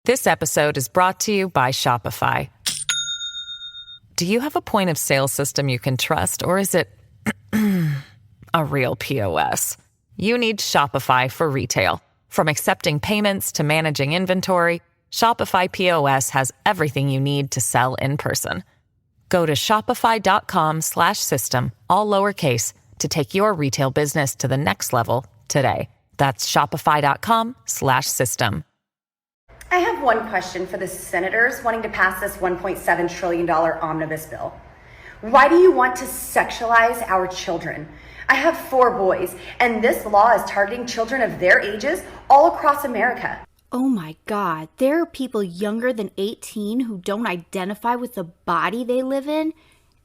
This episode is brought to you by Shopify. Do you have a point of sale system you can trust, or is it a real POS? You need Shopify for retail. From accepting payments to managing inventory, Shopify POS has everything you need to sell in person. Go to shopify.com/system, all lowercase, to take your retail business to the next level today. That's shopify.com/system. I have one question for the senators wanting to pass this $1.7 trillion omnibus bill. Why do you want to sexualize our children? I have 4 boys, and this law is targeting children of their ages all across America. Oh my God, there are people younger than 18 who don't identify with the body they live in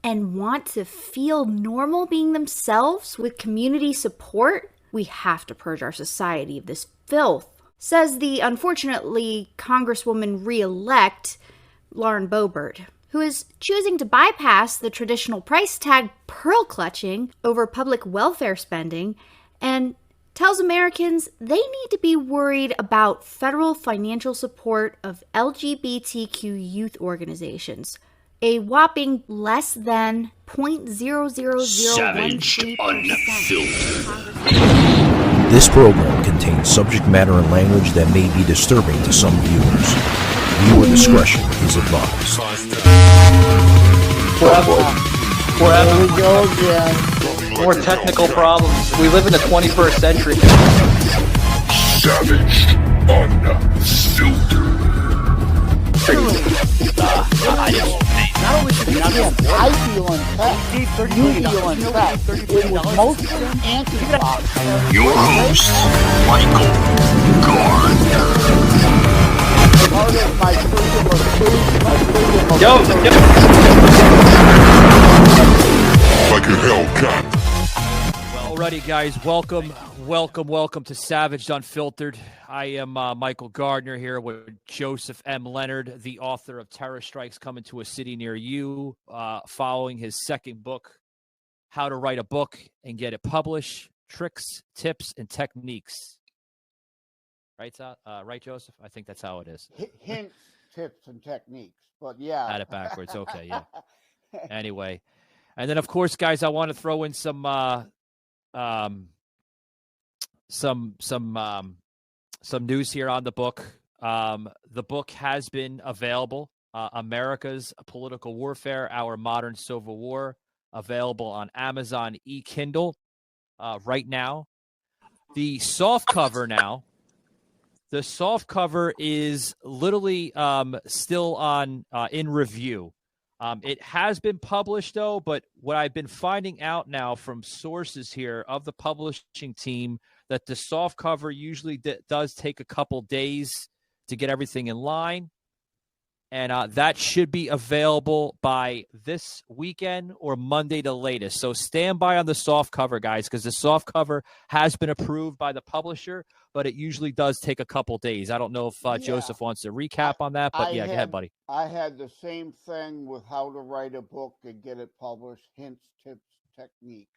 and want to feel normal being themselves with community support? We have to purge our society of this filth, says the unfortunately Congresswoman re-elect Lauren Boebert, who is choosing to bypass the traditional price tag pearl clutching over public welfare spending and tells Americans they need to be worried about federal financial support of LGBTQ youth organizations, a whopping less than 0.00013%. This program contains subject matter and language that may be disturbing to some viewers. Viewer discretion is advised. Forever. We go again. More technical problems. We live in the 21st century. Savage Unfiltered. I feel unfair. You feel unfair. It was mostly anti-pop. Your host, Michael Gardner. Part of my freedom of speech, my freedom of Like a Hellcat. Well, alrighty, guys, welcome to Savage Unfiltered. I am Michael Gardner here with Joseph M. Leonard, the author of Terror Strikes Coming to a City Near You, following his second book, How to Write a Book and Get It Published, Tricks, Tips, and Techniques. Right, right, Joseph? I think that's how it is. Hints, tips, and techniques. But yeah. Had it backwards. Okay, yeah. Anyway. And then, of course, guys, I want to throw in some news here on the book. The book has been available. America's Political Warfare: Our Modern Civil War, available on Amazon e-Kindle right now. The soft cover now. The soft cover is literally still on in review. It has been published, though, but what I've been finding out now from sources here of the publishing team that the soft cover usually does take a couple days to get everything in line. And that should be available by this weekend or Monday the latest. So stand by on the soft cover, guys, because the soft cover has been approved by the publisher, but it usually does take a couple days. I don't know if Joseph wants to recap on that, but go ahead, buddy. I had the same thing with How to Write a Book and Get It Published, hints, tips, techniques.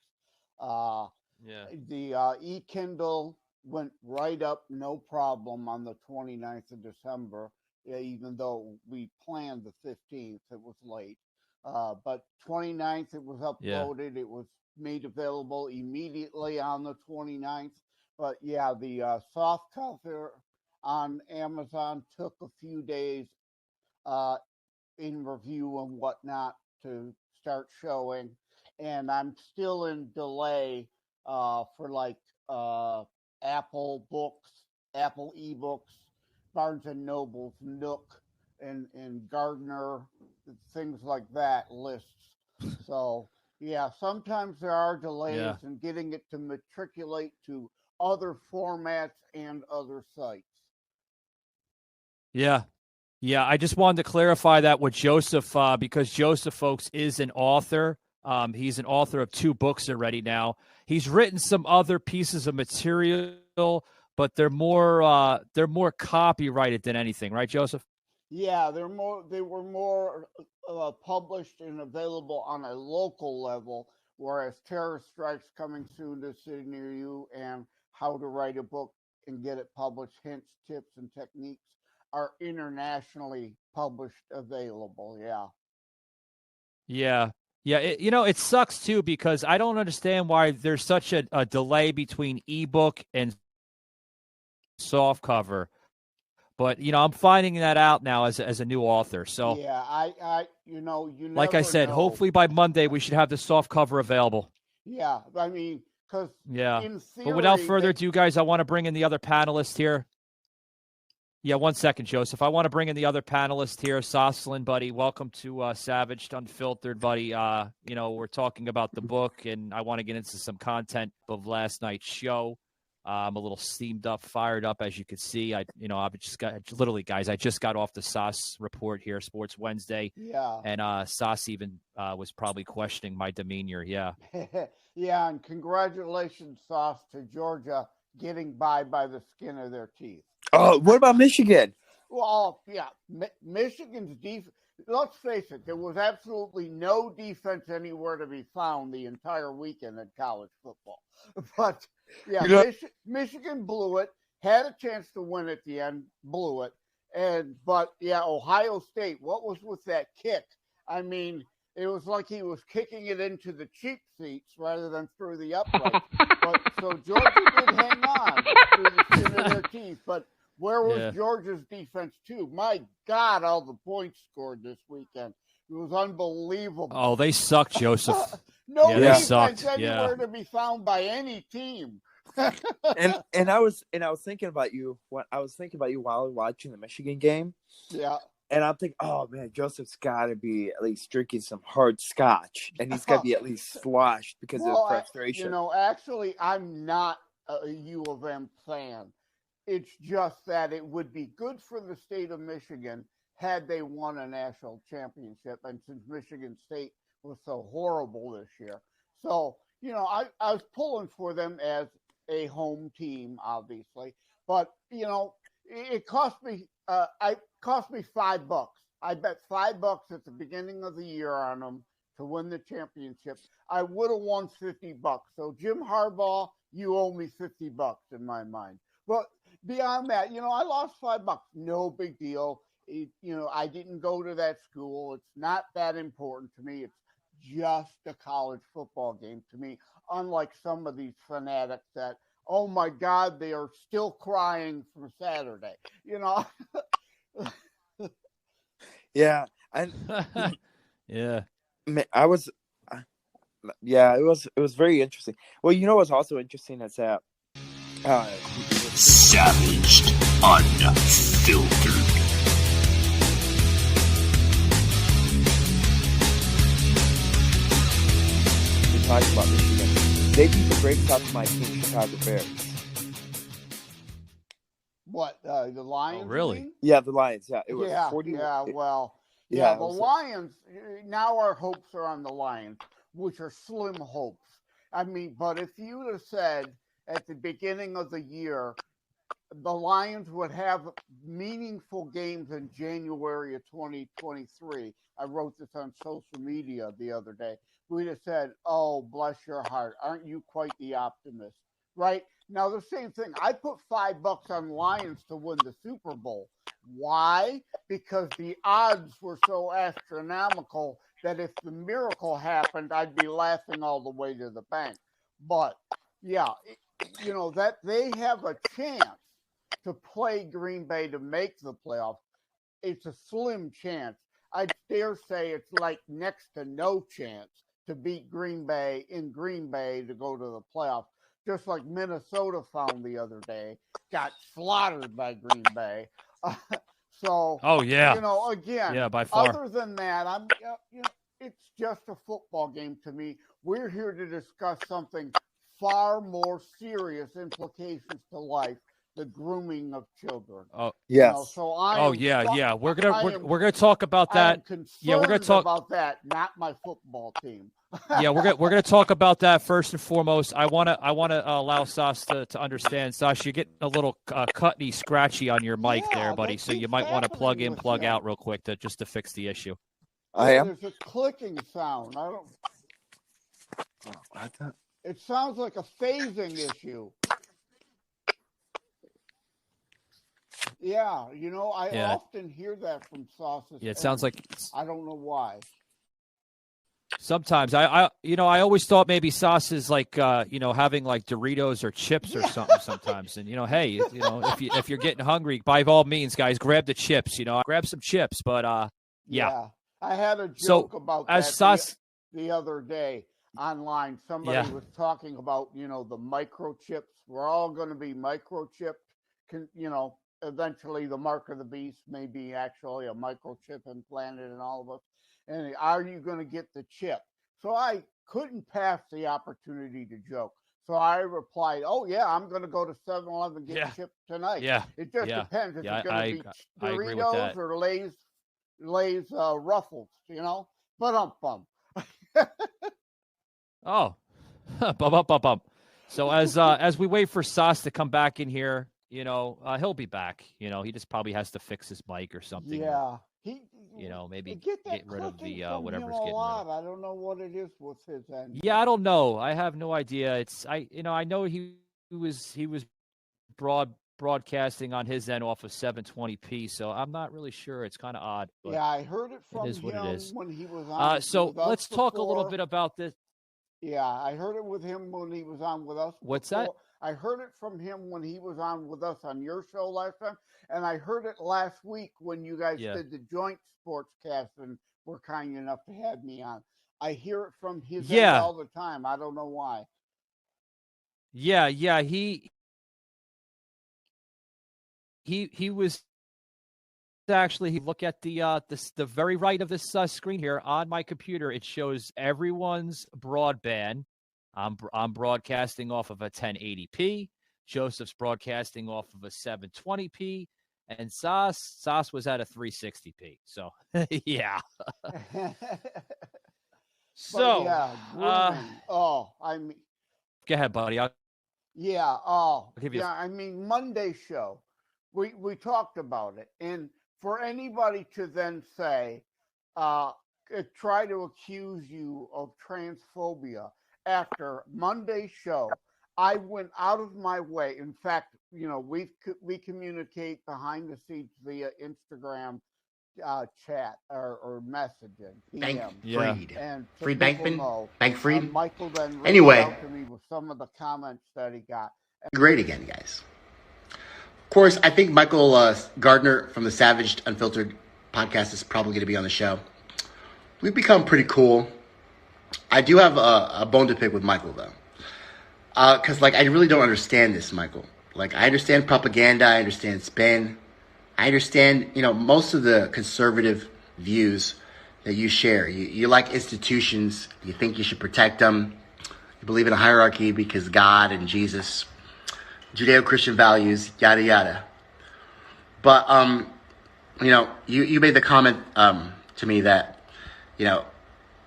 The e-Kindle went right up, no problem, on the 29th of December. Even though we planned the 15th, it was late. But 29th, it was uploaded. Yeah. It was made available immediately on the 29th. But yeah, the soft cover on Amazon took a few days in review and whatnot to start showing. And I'm still in delay for like Apple books, Apple ebooks, Barnes and Noble's Nook and Gardner, things like that lists. So yeah, sometimes there are delays in getting it to matriculate to other formats and other sites. Yeah. I just wanted to clarify that with Joseph, because Joseph, folks, is an author. He's an author of 2 books already now. He's written some other pieces of material, but they're more copyrighted than anything, right, Joseph? Yeah, they were more published and available on a local level, whereas Terror Strikes Coming Soon to a City Near You and How to Write a Book and Get It Published, Hints, Tips, and Techniques are internationally published available. Yeah. Yeah. Yeah, it sucks too because I don't understand why there's such a delay between ebook and soft cover. But I'm finding that out now as a new author. So Yeah, you like I never said, know. hopefully by Monday we should have the soft cover available. Yeah, I mean, because Yeah. in But without theory, further ado, guys, I want to bring in the other panelist here. Yeah, 1 second, Joseph. I want to bring in the other panelist here, Soslin, buddy. Welcome to Savaged Unfiltered, buddy. We're talking about the book, and I want to get into some content of last night's show. I'm a little steamed up, fired up, as you can see. I've just got literally, guys. I just got off the Sauce report here, Sports Wednesday, yeah, and Sauce even was probably questioning my demeanor. Yeah. yeah, and congratulations, Sauce, to Georgia getting by the skin of their teeth. Oh, what about Michigan? Well, yeah, Michigan's defense. Let's face it, there was absolutely no defense anywhere to be found the entire weekend in college football. But yeah, Michigan blew it. Had a chance to win at the end, blew it. But yeah, Ohio State. What was with that kick? I mean, it was like he was kicking it into the cheap seats rather than through the uprights. But so Georgia did hang on through the skin of their teeth, but. Where was Georgia's defense, too? My God, all the points scored this weekend. It was unbelievable. Oh, they sucked, Joseph. No defense sucked. anywhere to be found by any team. and I was thinking about you while I was watching the Michigan game. Yeah. And I'm thinking, oh man, Joseph's got to be at least drinking some hard scotch, and he's got to be at least sloshed because of frustration. Actually, I'm not a U of M fan. It's just that it would be good for the state of Michigan had they won a national championship. And since Michigan State was so horrible this year. So, I was pulling for them as a home team, obviously. But, it cost me $5. I bet $5 at the beginning of the year on them to win the championship. I would have won $50. So, Jim Harbaugh, you owe me $50 in my mind. But beyond that, I lost $5. No big deal. I didn't go to that school. It's not that important to me. It's just a college football game to me, unlike some of these fanatics that, oh my God, they are still crying from Saturday. Yeah. And yeah. I was it was very interesting. Well, what's also interesting is that Savaged Unfiltered. We talked about Michigan. They beat the brakes off my team, Chicago Bears. What, the Lions? Oh, really? Mean? Yeah, the Lions. Yeah, it was 40. Yeah, well, yeah, the Lions. Now our hopes are on the Lions, which are slim hopes. I mean, but if you would have said at the beginning of the year, the Lions would have meaningful games in January of 2023. I wrote this on social media the other day. We'd have said, oh, bless your heart. Aren't you quite the optimist? Right? Now, the same thing. I put $5 on Lions to win the Super Bowl. Why? Because the odds were so astronomical that if the miracle happened, I'd be laughing all the way to the bank. But, yeah, that they have a chance to play Green Bay to make the playoffs. It's a slim chance. I dare say it's like next to no chance to beat Green Bay in Green Bay to go to the playoffs. Just like Minnesota found the other day, got slaughtered by Green Bay. So, oh yeah, again, yeah, by far. Other than that, it's just a football game to me. We're here to discuss something far more serious implications to life: the grooming of children. Oh yes. So yeah. We're gonna talk about that. Yeah, we're gonna talk about that. Not my football team. Yeah, we're gonna talk about that first and foremost. I wanna allow Sas to understand. Sas, you're getting a little cutty, scratchy on your mic there, buddy. So you might want to plug in, plug out real quick to fix the issue. I am. There's a clicking sound. I don't. Oh, it sounds like a phasing issue. Yeah, I Yeah. often hear that from Sauce's. Yeah, it sounds like I don't know why. sometimes I always thought maybe Sauce is like having like Doritos or chips or something sometimes. And hey, if you're getting hungry, by all means, guys, grab the chips. Grab some chips. But yeah. I had a joke about as that Sauce, the other day online. Somebody was talking about the microchips. We're all going to be microchipped. Eventually the mark of the beast may be actually a microchip implanted in all of us. And are you going to get the chip? So I couldn't pass the opportunity to joke. So I replied, "Oh yeah, I'm going to go to 7-Eleven and get chipped tonight." Yeah. It just depends if it's going to be Doritos or Lay's Ruffles, But bum. Oh, bum. So as we wait for Sauce to come back in here, he'll be back. He just probably has to fix his mic or something. Yeah, maybe get rid of the whatever's getting rid of. I don't know what it is with his end. Yeah, I don't know. I have no idea. I know he was broadcasting on his end off of 720p, so I'm not really sure. It's kind of odd. But yeah, I heard it from him when he was on. So let's talk a little bit about this. Yeah, I heard it with him when he was on with us. What's that? I heard it from him when he was on with us on your show last time, and I heard it last week when you guys did the joint sportscast and were kind enough to have me on. I hear it from his end all the time. I don't know why. Yeah, he was actually. Look at the very right of this screen here on my computer. It shows everyone's broadband. I'm broadcasting off of a 1080p. Joseph's broadcasting off of a 720p, and Sauce was at a 360p. So yeah. So I mean, go ahead, buddy. I'll give you I mean, Monday show, we talked about it, and for anybody to then say, try to accuse you of transphobia after Monday's show, I went out of my way. In fact, we communicate behind the scenes via Instagram chat or messaging. Bankfried. And Freed Bankman? Bankfried? Michael then anyway, out to me with some of the comments that he got. Great again, guys. Of course, I think Michael Gardner from the Savaged Unfiltered podcast is probably going to be on the show. We've become pretty cool. I do have a bone to pick with Michael, though. Because, I really don't understand this, Michael. I understand propaganda. I understand spin. I understand, most of the conservative views that you share. You like institutions. You think you should protect them. You believe in a hierarchy because God and Jesus, Judeo-Christian values, yada, yada. But, you made the comment to me that,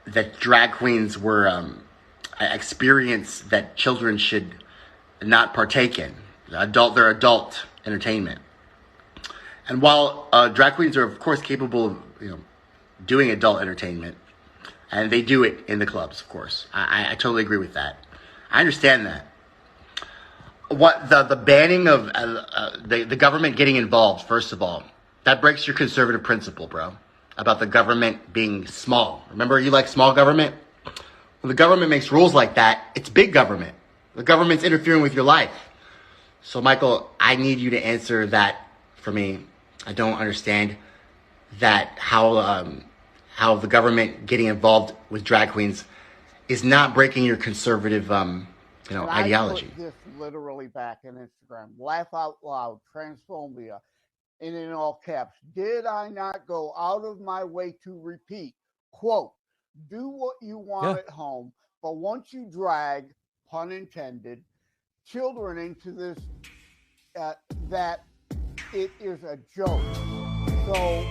that drag queens were an experience that children should not partake in. They're adult entertainment. And while drag queens are, of course, capable of, doing adult entertainment, and they do it in the clubs, of course. I totally agree with that. I understand that. What the banning of the government getting involved, first of all, that breaks your conservative principle, bro, about the government being small. Remember, you like small government? When the government makes rules like that, it's big government. The government's interfering with your life. So, Michael, I need you to answer that for me. I don't understand that how the government getting involved with drag queens is not breaking your conservative ideology. I put this literally back in Instagram. Laugh out loud, transphobia, and in all caps. Did I not go out of my way to repeat, quote, do what you want at home, but once you drag, pun intended, children into this, that it is a joke. So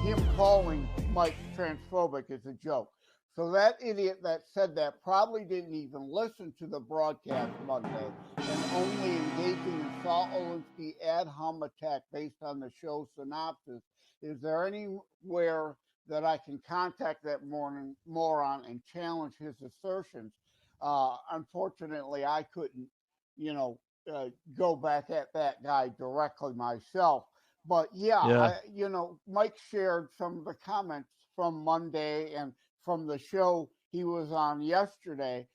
him calling Mike transphobic is a joke. So that idiot that said that probably didn't even listen to the broadcast Monday and only engaging in Saul Alinsky ad hom attack based on the show synopsis. Is there anywhere that I can contact that moron and challenge his assertions? Unfortunately, I couldn't, go back at that guy directly myself. But yeah, Yeah. Mike shared some of the comments from Monday and from the show he was on yesterday.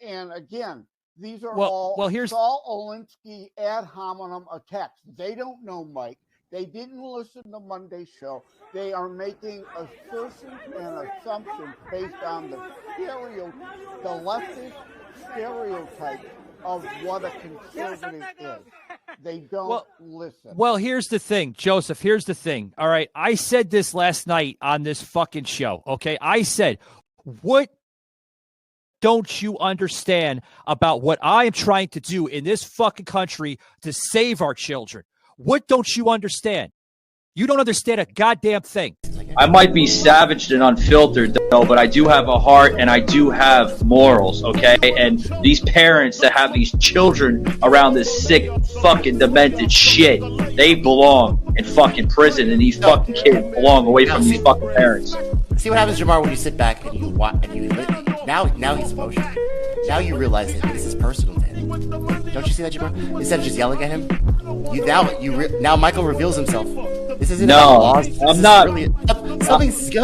And again, these are all here's Saul Alinsky ad hominem attacks. They don't know Mike. They didn't listen to Monday's show. They are making assertions and assumptions based on the leftist stereotype of what a conservative is. They don't listen. Well, here's the thing, Joseph. Here's the thing. All right. I said this last night on this fucking show. Okay. I said, what don't you understand about what I am trying to do in this fucking country to save our children? What don't you understand? You don't understand a goddamn thing. I might be savaged and unfiltered, though, but I do have a heart and I do have morals, okay? And these parents that have these children around this sick, fucking demented shit, they belong in fucking prison, and these fucking kids belong away from these fucking parents. See what happens, Jamar, when you sit back and you watch, and you now he's emotional. Now you realize that this is personal to him. Don't you see that, Jamar? Instead of just yelling at him, now Michael reveals himself. This isn't about laws. I'm not. Really,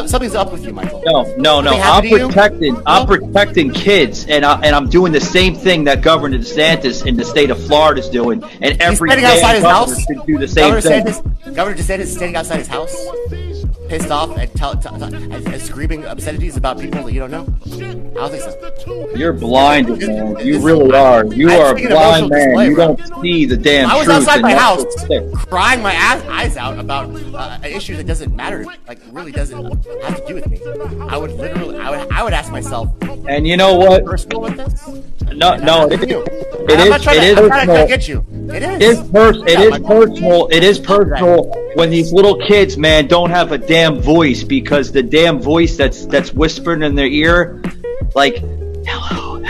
something's up with you, Michael. No. I'm protecting kids, and I'm doing the same thing that Governor DeSantis in the state of Florida is doing, and every outside his house should do the same thing. Governor DeSantis is standing outside his house, pissed off and screaming obscenities about people that you don't know. I don't think so. You're blinded, man. You really are. You are a blind man. Display, you don't see the damn truth. I was outside my house crying my eyes out about an issue that doesn't matter, like really doesn't have to do with me. I would ask myself. And you know what? Personal with this? No, it is. I'm trying to get you. It is personal. It is personal when these little kids, man, don't have a damn voice, because the damn voice that's whispered in their ear, like, hello.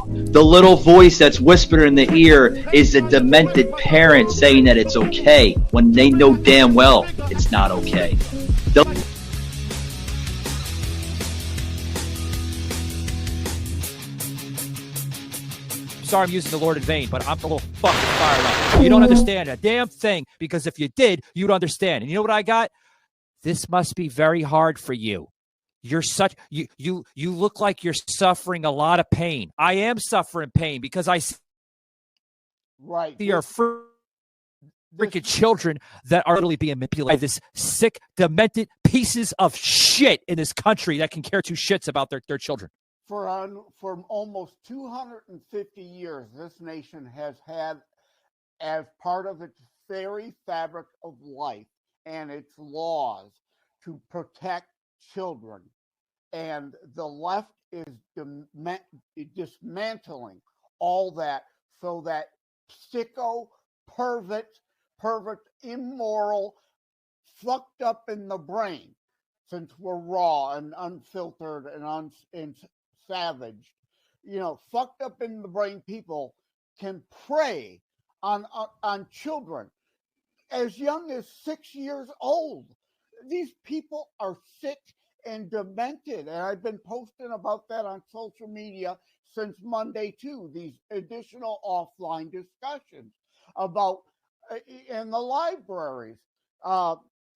The little voice that's whispered in the ear is a demented parent saying that it's okay when they know damn well it's not okay. Sorry, I'm using the Lord in vain, but I'm a little fucking fired up. You don't understand a damn thing, because if you did, you'd understand. And you know what I got? This must be very hard for you. You look like you're suffering a lot of pain. I am suffering pain because I see your freaking children that are literally being manipulated by this sick, demented pieces of shit in this country that can care two shits about their children. For almost 250 years, this nation has had, as part of its very fabric of life and its laws, to protect children. And the left is dismantling all that, so that sicko, pervert, immoral, fucked up in the brain, since we're raw and unfiltered and savaged, fucked up in the brain people can prey on children as young as 6 years old. These people are sick and demented, and I've been posting about that on social media since Monday too. These additional offline discussions about in the libraries.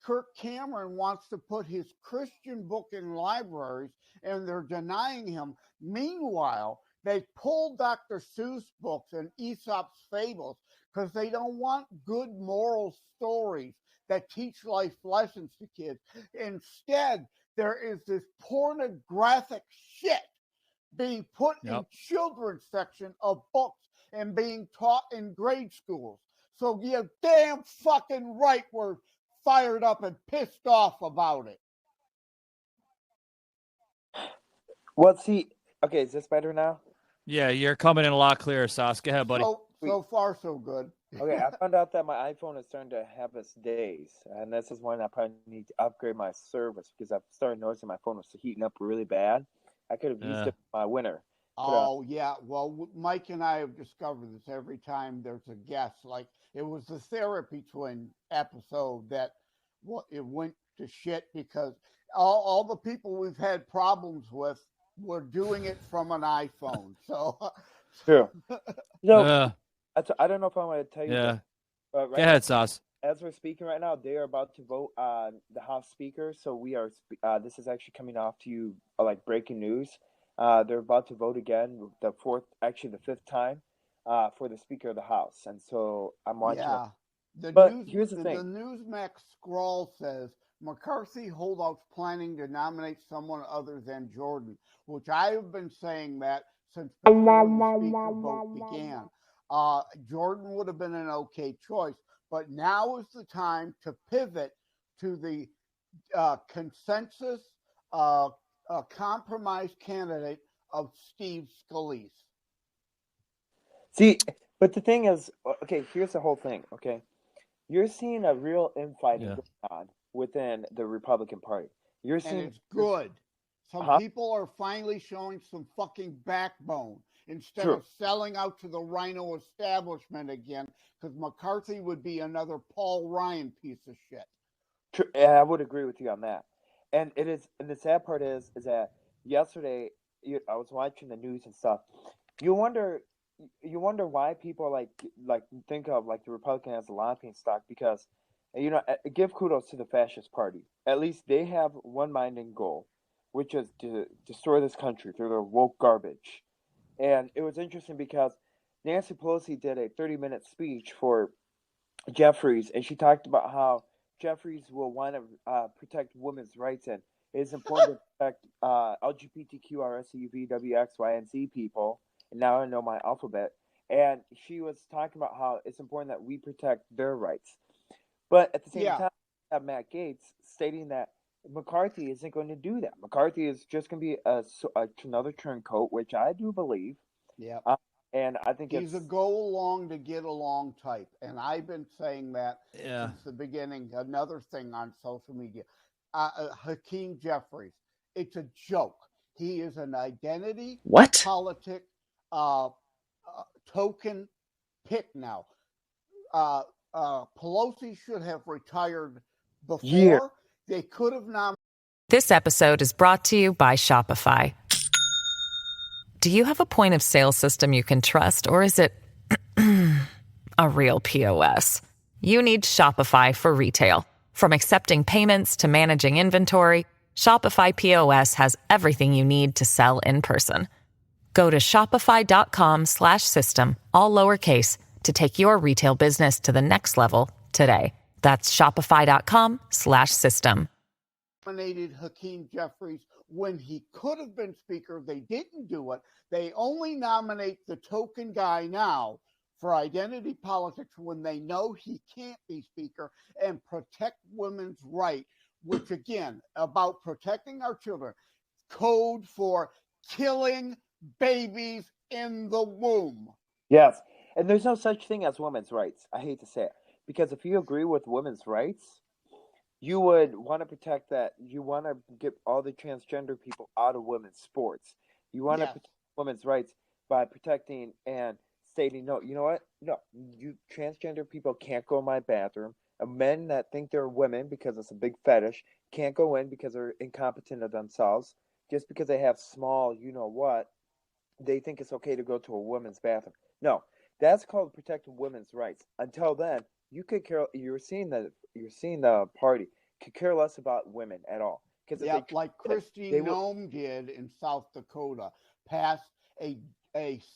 Kirk Cameron wants to put his Christian book in libraries, and they're denying him. Meanwhile, they pulled Dr. Seuss books and Aesop's fables because they don't want good moral stories that teach life lessons to kids. Instead, there is this pornographic shit being put in children's section of books and being taught in grade schools. So you're damn fucking right we're fired up and pissed off about it. Well, see, okay, is this better now? Yeah, you're coming in a lot clearer, Sauce. Go ahead, buddy. So far, so good. Okay, I found out that my iPhone is starting to have its days, and this is when I probably need to upgrade my service, because I've started noticing my phone was heating up really bad. I could have used it for my winter. Oh, yeah. Well, Mike and I have discovered this every time there's a guest. Like, it was the Therapy Twin episode that it went to shit because all the people we've had problems with were doing it from an iPhone. So true. I don't know if I want to tell you. Yeah. Go ahead, Sauce. as we're speaking right now, they are about to vote on the House Speaker. So we are. This is actually coming off to you like breaking news. They're about to vote again, the fifth time, for the Speaker of the House. And so I'm watching. Yeah. Here's the thing. The Newsmax scroll says McCarthy holdouts planning to nominate someone other than Jordan, which I have been saying that since before the Speaker vote began. Jordan would have been an okay choice, but now is the time to pivot to the consensus compromise candidate of Steve Scalise. See, but the thing is, okay, here's the whole thing, okay? You're seeing a real infighting going on within the Republican Party. You're seeing, and it's good. Some people are finally showing some fucking backbone instead of selling out to the Rhino establishment again, because McCarthy would be another Paul Ryan piece of shit. True. Yeah, I would agree with you on that. And it is, and the sad part is that yesterday I was watching the news and stuff. You wonder why people like think of like the Republican as a laughing stock, because give kudos to the fascist party. At least they have one mind and goal, which is to destroy this country through their woke garbage. And it was interesting because Nancy Pelosi did a 30-minute speech for Jeffries, and she talked about how Jeffries will want to protect women's rights, and it is important to protect LGBTQ, RSUV, WX, Y, and Z people. And now I know my alphabet. And she was talking about how it's important that we protect their rights. But at the same time, you have Matt Gaetz stating that McCarthy isn't going to do that. McCarthy is just going to be another turncoat, which I do believe. Yeah. And I think he's a go along to get along type. And I've been saying that since the beginning. Another thing on social media. Hakeem Jeffries. It's a joke. He is an identity politic token pick now. Pelosi should have retired before. Yeah. They could have nominated. This episode is brought to you by Shopify. Do you have a point of sale system you can trust, or is it a real POS? You need Shopify for retail. From accepting payments to managing inventory, Shopify POS has everything you need to sell in person. Go to shopify.com/system, all lowercase, to take your retail business to the next level today. That's shopify.com/system. Nominated Hakeem Jeffries when he could have been speaker. They didn't do it. They only nominate the token guy now for identity politics when they know he can't be speaker and protect women's rights, which again, about protecting our children, code for killing babies in the womb. Yes. And there's no such thing as women's rights. I hate to say it. Because if you agree with women's rights, you would want to protect that. You want to get all the transgender people out of women's sports. You want to protect women's rights by protecting and stating, no, you know what? No, you transgender people can't go in my bathroom. And men that think they're women because it's a big fetish can't go in because they're incompetent of themselves. Just because they have small, you know what, they think it's okay to go to a women's bathroom. No, that's called protecting women's rights. Until then, you could care. You're seeing the party could care less about women at all. Like Kristi Noem did in South Dakota, passed a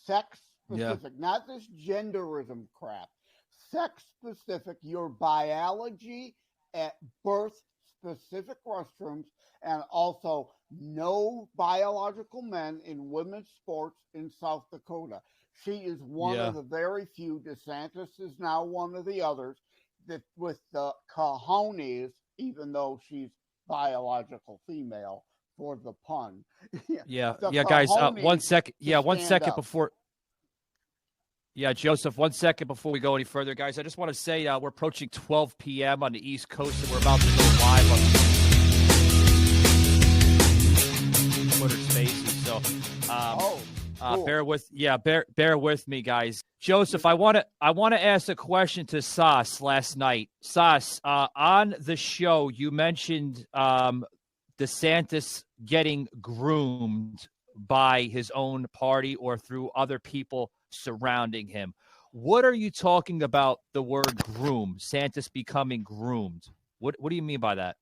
sex specific, not this genderism crap, sex specific, your biology at birth specific restrooms, and also no biological men in women's sports in South Dakota. She is one of the very few. DeSantis is now one of the others that with the cojones, even though she's biological female for the pun. Guys, 1 second. Yeah, 1 second before. Yeah, Joseph, 1 second before we go any further, guys. I just want to say we're approaching 12 p.m. on the East Coast, and we're about to go live on Twitter Spaces. So, cool. Bear with me, guys. Joseph, I want to ask a question to Sas last night. Sas, on the show, you mentioned DeSantis getting groomed by his own party or through other people surrounding him. what are you talking about the word groom, Santa's becoming groomed? What do you mean by that?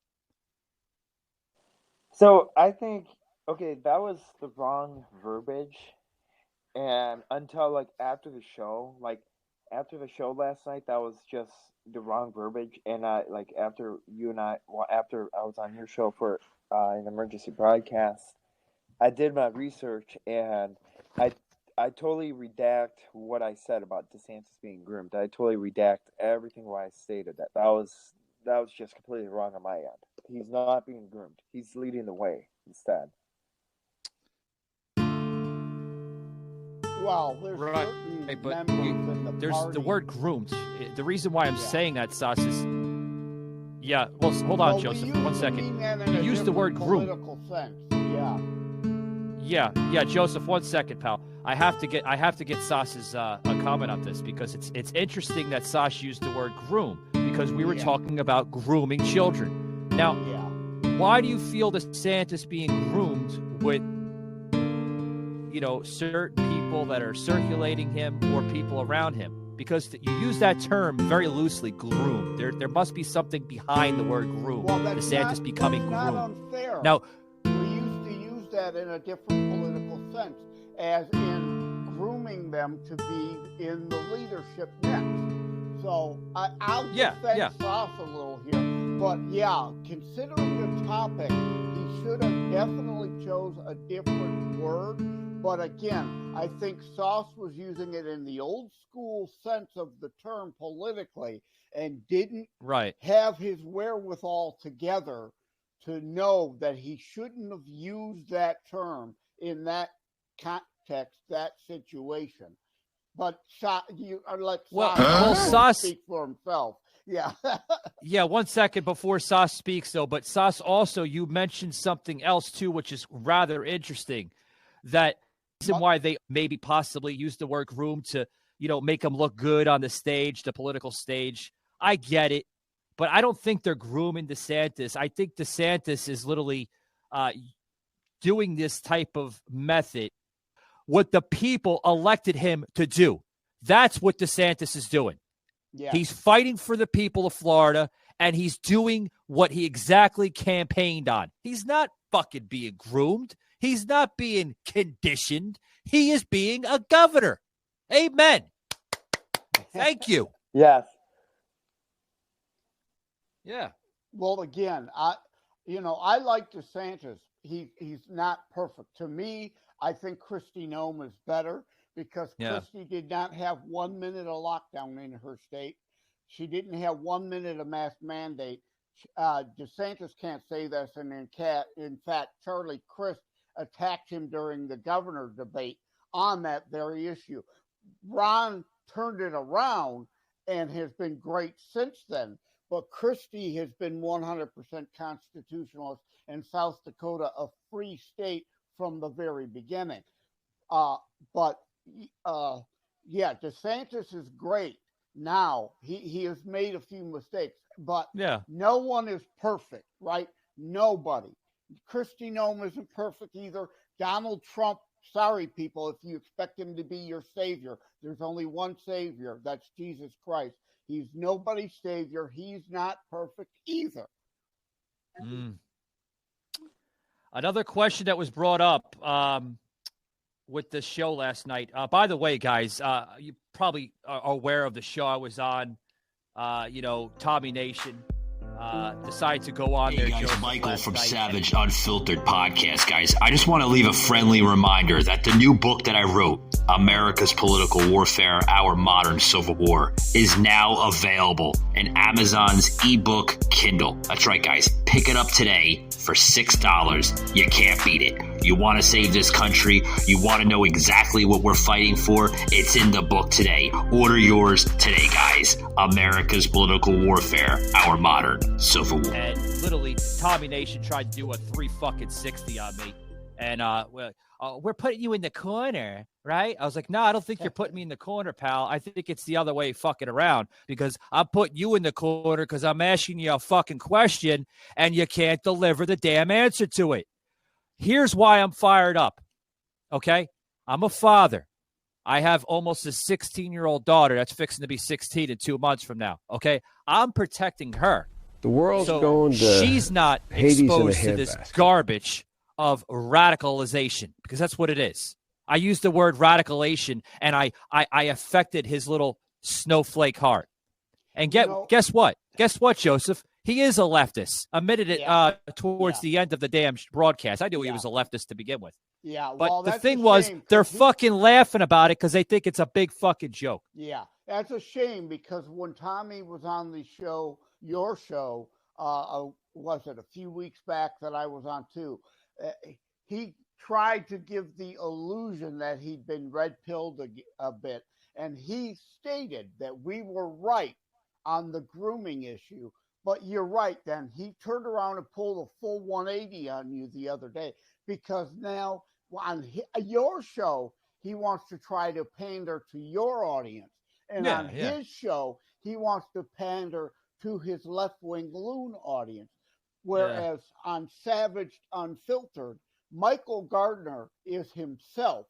So I think, okay, that was the wrong verbiage. And until like after the show last night, that was just the wrong verbiage. And after after I was on your show for an emergency broadcast, I did my research and I totally redact what I said about DeSantis being groomed. I totally redact everything why I stated that. That was just completely wrong on my end. He's not being groomed. He's leading the way instead. Well, there's Right, certain but members in the there's party. the word groomed. The reason why I'm saying that, Sauce, is well, hold on, Joseph, 1 second. You used the word groom. Political sense. Yeah, Joseph, 1 second, pal. I have to get Sauce's a comment on this because it's interesting that Sauce used the word groom because we were talking about grooming children. Now, why do you feel DeSantis being groomed with certain people that are circulating him or people around him? Because you use that term very loosely, groom. There must be something behind the word groom. Well, that's DeSantis becoming groomed. Not Unfair. Now, we used to use that in a different political sense, as in grooming them to be in the leadership next. So I'll defend Sauce a little here, but considering the topic, he should have definitely chose a different word. But again, I think Sauce was using it in the old school sense of the term politically and didn't have his wherewithal together to know that he shouldn't have used that term in that context, that situation. But Sauce speak for himself. Yeah. 1 second before Sauce speaks, though. But Sauce, also, you mentioned something else, too, which is rather interesting. That reason why they maybe possibly use the word groom to, make them look good on the stage, the political stage. I get it. But I don't think they're grooming DeSantis. I think DeSantis is literally doing this type of method what the people elected him to do. That's what DeSantis is doing. Yeah. He's fighting for the people of Florida, and he's doing what he exactly campaigned on. He's not fucking being groomed. He's not being conditioned. He is being a governor. Amen. Thank you. Yes. Yeah. Well, again, I like DeSantis. He's not perfect. To me, I think Kristi Noem is better because Kristi did not have 1 minute of lockdown in her state. She didn't have 1 minute of mask mandate. DeSantis can't say this, and in fact, Charlie Crist attacked him during the governor debate on that very issue. Ron turned it around and has been great since then. But Kristi has been 100% constitutionalist, and South Dakota a free state from the very beginning. But DeSantis is great. Now he has made a few mistakes, but no one is perfect, right? Nobody. Kristi Noem isn't perfect either. Donald Trump, sorry people, if you expect him to be your savior, there's only one savior. That's Jesus Christ. He's nobody's savior. He's not perfect either. Another question that was brought up with the show last night. By the way, guys, you probably are aware of the show I was on. Tommy Nation decided to go on there. Hey guys, Michael from Savage Unfiltered Podcast, guys. I just want to leave a friendly reminder that the new book that I wrote, America's Political Warfare, Our Modern Civil War, is now available in Amazon's ebook Kindle. That's right, guys. Pick it up today for $6. You can't beat it. You want to save this country? You want to know exactly what we're fighting for? It's in the book today. Order yours today, guys. America's Political Warfare, Our Modern Civil War. And literally, Tommy Nation tried to do a 360 on me. And we're putting you in the corner, right? I was like, no, I don't think you're putting me in the corner, pal. I think it's the other way fucking around because I'm putting you in the corner because I'm asking you a fucking question and you can't deliver the damn answer to it. Here's why I'm fired up, okay? I'm a father. I have almost a 16-year-old daughter that's fixing to be 16 in 2 months from now. Okay, I'm protecting her. The world's So going to she's not Hades in a exposed to this handbasket. garbage of radicalization, because that's what it is. I used the word radicalization, and I affected his little snowflake heart. And guess what? Guess what, Joseph? He is a leftist. Admitted it towards the end of the damn broadcast. I knew he was a leftist to begin with. Yeah, But well, the that's thing a was, shame, they're 'cause fucking laughing about it because they think it's a big fucking joke. Yeah, that's a shame because when Tommy was on the show, your show, was it a few weeks back that I was on too? He tried to give the illusion that he'd been red pilled a bit, and he stated that we were right on the grooming issue. But you're right, then he turned around and pulled a full 180 on you the other day, because now on your show, he wants to try to pander to your audience. And on his show, he wants to pander to his left-wing loon audience. Whereas on Savage Unfiltered, Michael Gardner is himself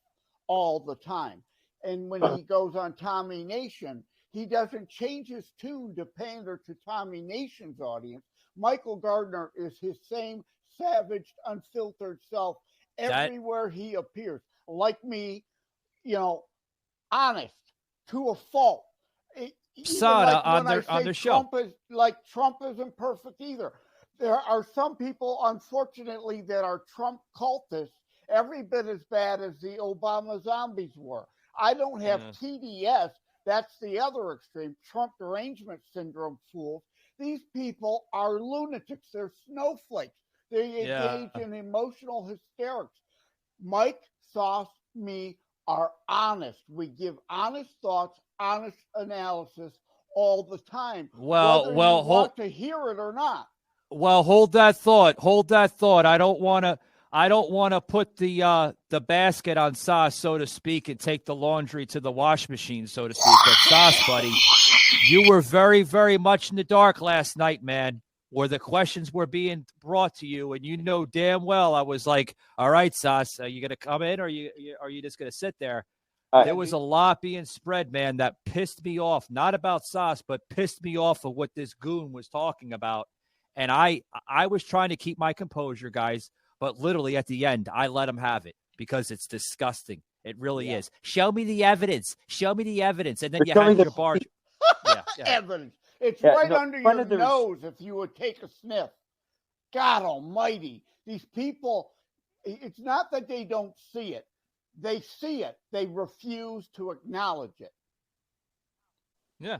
all the time. And when he goes on Tommy Nation, he doesn't change his tune to pander to Tommy Nation's audience. Michael Gardner is his same savage, unfiltered self everywhere he appears. Like me, honest to a fault. Sada on their show. Trump isn't perfect either. There are some people, unfortunately, that are Trump cultists, every bit as bad as the Obama zombies were. I don't have TDS. That's the other extreme, Trump derangement syndrome fools. These people are lunatics. They're snowflakes. They engage in emotional hysterics. Mike, Sauce, me are honest. We give honest thoughts, honest analysis all the time. Well, whether you want to hear it or not. Well, hold that thought. I don't want to put the basket on Sauce, so to speak, and take the laundry to the wash machine, so to speak. But Sauce, buddy, you were very, very much in the dark last night, man, where the questions were being brought to you, and you know damn well I was like, all right, Sauce, are you going to come in, or are you just going to sit there? There was a lot being spread, man, that pissed me off. Not about Sauce, but pissed me off of what this goon was talking about. And I was trying to keep my composure, guys. But literally at the end, I let him have it because it's disgusting. It really is. Show me the evidence. And then you had your bar. Evidence. It's right under your nose if you would take a sniff. God almighty. These people, it's not that they don't see it. They see it. They refuse to acknowledge it. Yeah.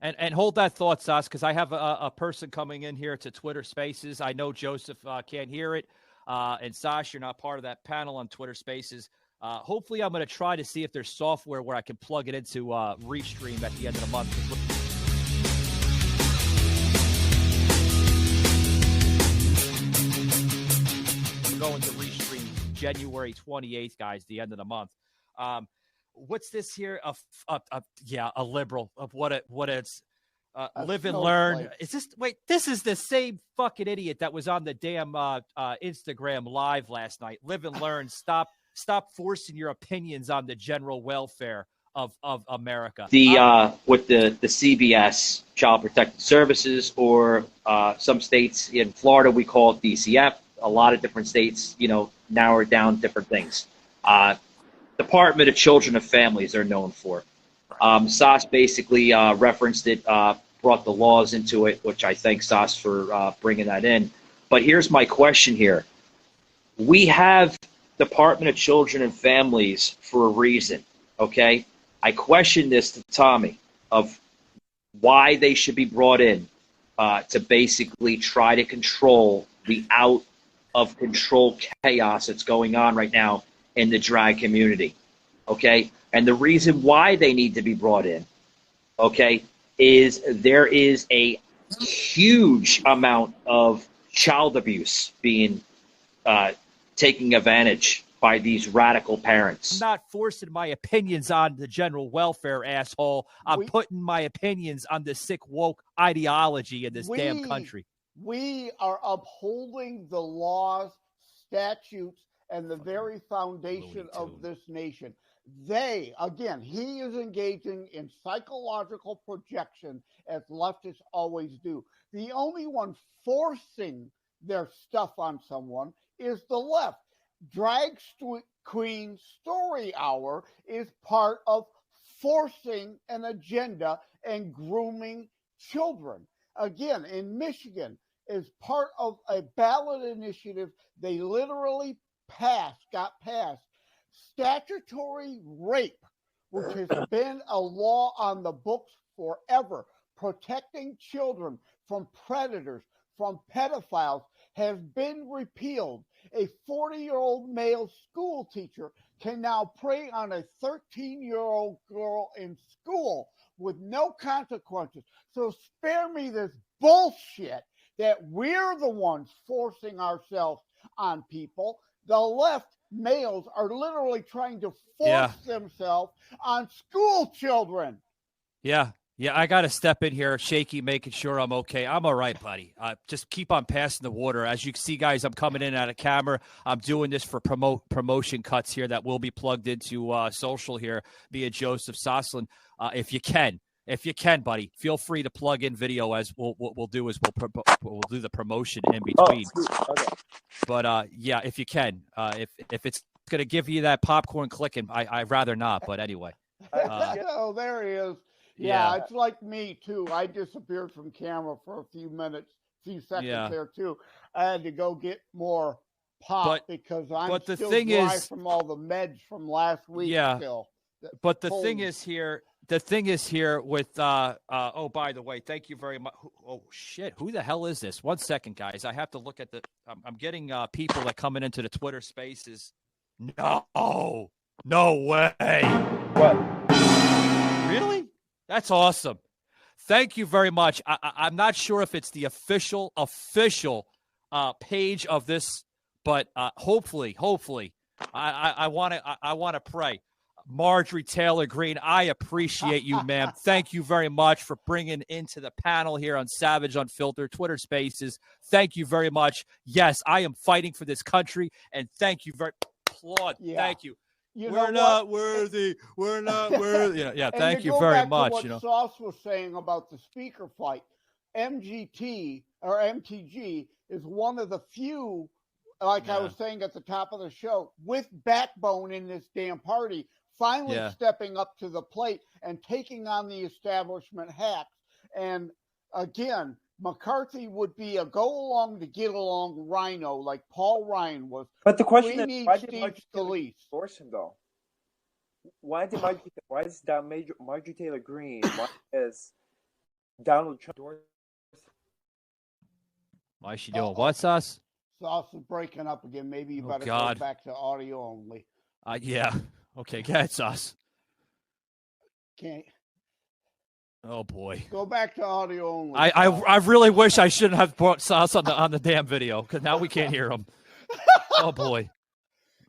And hold that thought, Sauce, because I have a person coming in here to Twitter Spaces. I know Joseph can't hear it. And Sash, you're not part of that panel on Twitter Spaces. Hopefully, I'm going to try to see if there's software where I can plug it into Restream at the end of the month. We're going to Restream January 28th, guys, the end of the month. What's this here? A liberal of what it's live and learn. This is the same fucking idiot that was on the damn Instagram live last night. Live and learn. Stop forcing your opinions on the general welfare of America. With the CBS, Child Protective Services, or some states in Florida, we call it DCF. A lot of different states, narrow down different things. Department of Children and Families are known for. Sas basically referenced it, brought the laws into it, which I thank Sas for bringing that in. But here's my question here. We have Department of Children and Families for a reason, okay? I question this to Tommy of why they should be brought in to basically try to control the out-of-control chaos that's going on right now in the drag community, okay? And the reason why they need to be brought in, okay, is there is a huge amount of child abuse being taking advantage by these radical parents. I'm not forcing my opinions on the general welfare, asshole. I'm putting my opinions on the sick woke ideology in this damn country. We are upholding the laws, statutes, and the very foundation of this nation. He is engaging in psychological projection as leftists always do. The only one forcing their stuff on someone is the left. Drag Queen Story Hour is part of forcing an agenda and grooming children. Again, in Michigan, as part of a ballot initiative, they literally got passed statutory rape, which has been a law on the books forever, protecting children from predators, from pedophiles, has been repealed. A 40-year-old male school teacher can now prey on a 13-year-old girl in school with no consequences. So spare me this bullshit that we're the ones forcing ourselves on people. The left males are literally trying to force themselves on school children. Yeah. I got to step in here, shaky, making sure I'm okay. I'm all right, buddy. Just keep on passing the water. As you can see, guys, I'm coming in out of camera. I'm doing this for promotion cuts here that will be plugged into social here via Joseph Soslin. If you can, buddy, feel free to plug in video. As we'll do is we'll do the promotion in between. Okay. But if you can, if it's gonna give you that popcorn clicking, I'd rather not. But anyway, oh, there he is. Yeah, it's like me too. I disappeared from camera for a few seconds there too. I had to go get more pop because I'm still dry from all the meds from last week. Yeah, still. But the thing is here with oh, by the way, thank you very much. Oh shit, who the hell is this? 1 second, guys. I have to look at I'm getting people that coming into the Twitter Spaces. No way. What? Really? That's awesome. Thank you very much. I'm not sure if it's the official page of this, but hopefully, I want to pray. Marjorie Taylor Greene, I appreciate you, ma'am. Thank you very much for bringing into the panel here on Savage Unfiltered Twitter Spaces. Thank you very much. Yes, I am fighting for this country, and thank you very applaud. Yeah. Thank you. We're not worthy. We're not worthy. Thank you very much. What Sauce was saying about the speaker fight, MTG is one of the few, like I was saying at the top of the show, with backbone in this damn party, finally stepping up to the plate and taking on the establishment hacks. And again, McCarthy would be a go-along to get along rhino like Paul Ryan was. But the question is, why did Marjorie endorse him, though? Why is Marjorie Taylor Greene? Why is Donald Trump endorse? Why is she doing what, Sauce? Sauce is breaking up again. Maybe you better go back to audio only. Yeah. Okay, go ahead, Sauce. Can't. Oh boy. Go back to audio only. I really wish I shouldn't have brought Sauce on the damn video because now we can't hear him. Oh boy.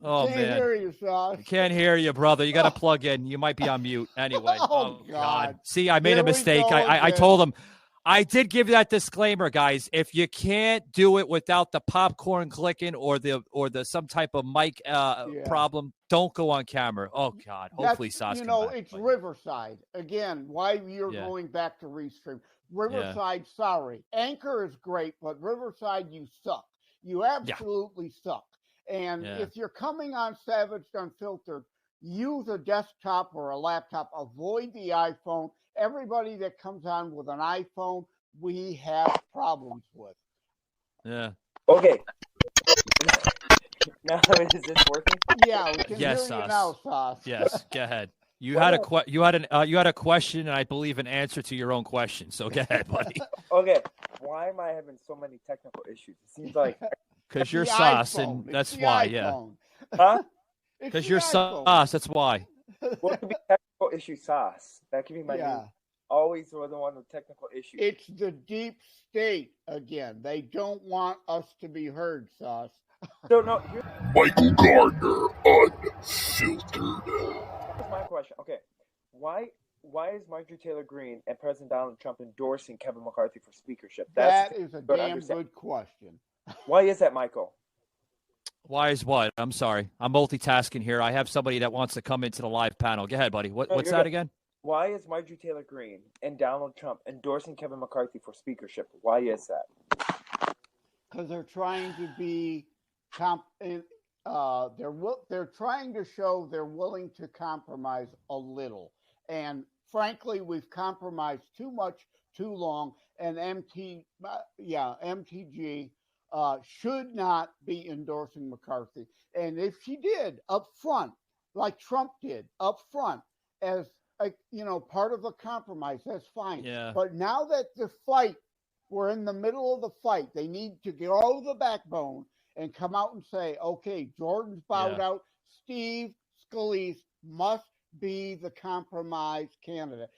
Oh can't man. Can't hear you, Sauce. Can't hear you, brother. You got to plug in. You might be on mute anyway. Oh God. See, I made a mistake. I told him. I did give you that disclaimer, guys. If you can't do it without the popcorn clicking or the some type of mic problem, don't go on camera. Oh God! Hopefully, Sauce. It's Riverside again. Why you're going back to Restream? Riverside, sorry. Anchor is great, but Riverside, you suck. You absolutely suck. And if you're coming on Savage Unfiltered, use a desktop or a laptop. Avoid the iPhone. Everybody that comes on with an iPhone, we have problems with. Yeah. Okay. Now is this working? Yeah, we can hear you now, Sauce. Yes, go ahead. You had a question, and I believe an answer to your own question. So go ahead, buddy. Okay. Why am I having so many technical issues? It seems like because you're Sauce, and that's why. iPhone. Yeah. Huh? Because you're Sauce. That's why. What could be technical issue, Sauce? That could be my name. Always the one with technical issues. It's the deep state again. They don't want us to be heard, Sauce. So no. Michael Gardner, Unfiltered. Here's my question. Okay, why is Marjorie Taylor Greene and President Donald Trump endorsing Kevin McCarthy for speakership? That is a damn good question. Why is that, Michael? Why is what? I'm sorry. I'm multitasking here. I have somebody that wants to come into the live panel. Go ahead, buddy. What's that again? Why is Marjorie Taylor Greene and Donald Trump endorsing Kevin McCarthy for speakership? Why is that? Because they're trying to be they're trying to show they're willing to compromise a little. And frankly, we've compromised too much, too long. And MTG should not be endorsing McCarthy. And if she did up front, like Trump did up front, as part of a compromise, that's fine. Yeah. But now that we're in the middle of the fight, they need to grow the backbone and come out and say, okay, Jordan's bowed out. Steve Scalise must be the compromise candidate.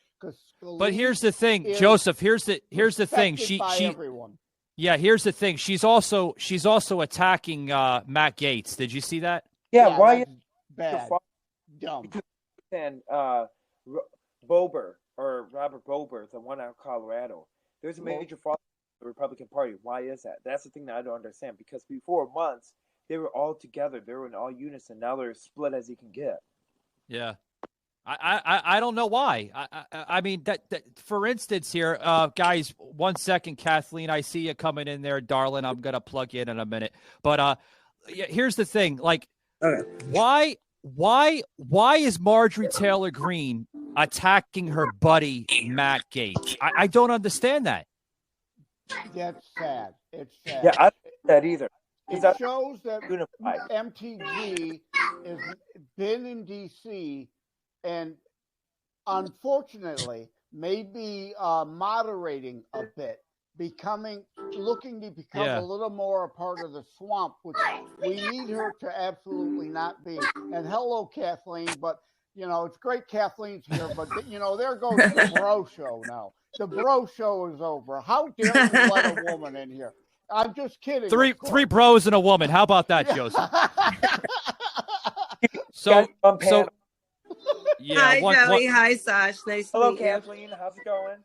But here's the thing, Joseph. Here's the thing. Everyone. Yeah, here's the thing. She's also attacking Matt Gaetz. Did you see that? Yeah, why is bad? Dumb. And Bober or Robert Bober, the one out of Colorado. There's a major fault in the Republican Party. Why is that? That's the thing that I don't understand. Because before months, they were all together. They were in all unison. Now they're split as you can get. Yeah. I don't know why. I mean, that for instance here, guys, 1 second, Kathleen, I see you coming in there, darling. I'm going to plug you in a minute. But here's the thing. Like, why is Marjorie Taylor Greene attacking her buddy, Matt Gaetz? I don't understand that. That's sad. It's sad. Yeah, I don't get that either. It shows that MTG has been in D.C. and unfortunately may be moderating a bit, looking to become a little more a part of the swamp, which we need her to absolutely not be. And hello, Kathleen, but it's great Kathleen's here, but there goes the bro show now. The bro show is over. How dare you let a woman in here? I'm just kidding. Three bros and a woman. How about that, Joseph? So yeah. Hi, Joey. Hi, Sash. Nice to meet you. Hello, Kathleen. How's it going?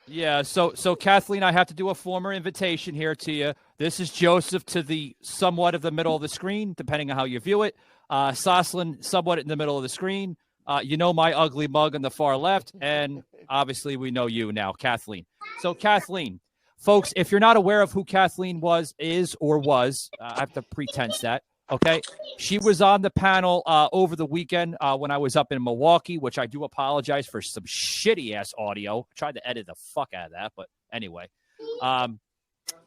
Yeah. So Kathleen, I have to do a former invitation here to you. This is Joseph to the somewhat of the middle of the screen, depending on how you view it. Soslin, somewhat in the middle of the screen. My ugly mug on the far left, and obviously we know you now, Kathleen. So Kathleen, folks, if you're not aware of who Kathleen is, I have to pretense that. Okay, she was on the panel over the weekend when I was up in Milwaukee, which I do apologize for some shitty ass audio. I tried to edit the fuck out of that, but anyway.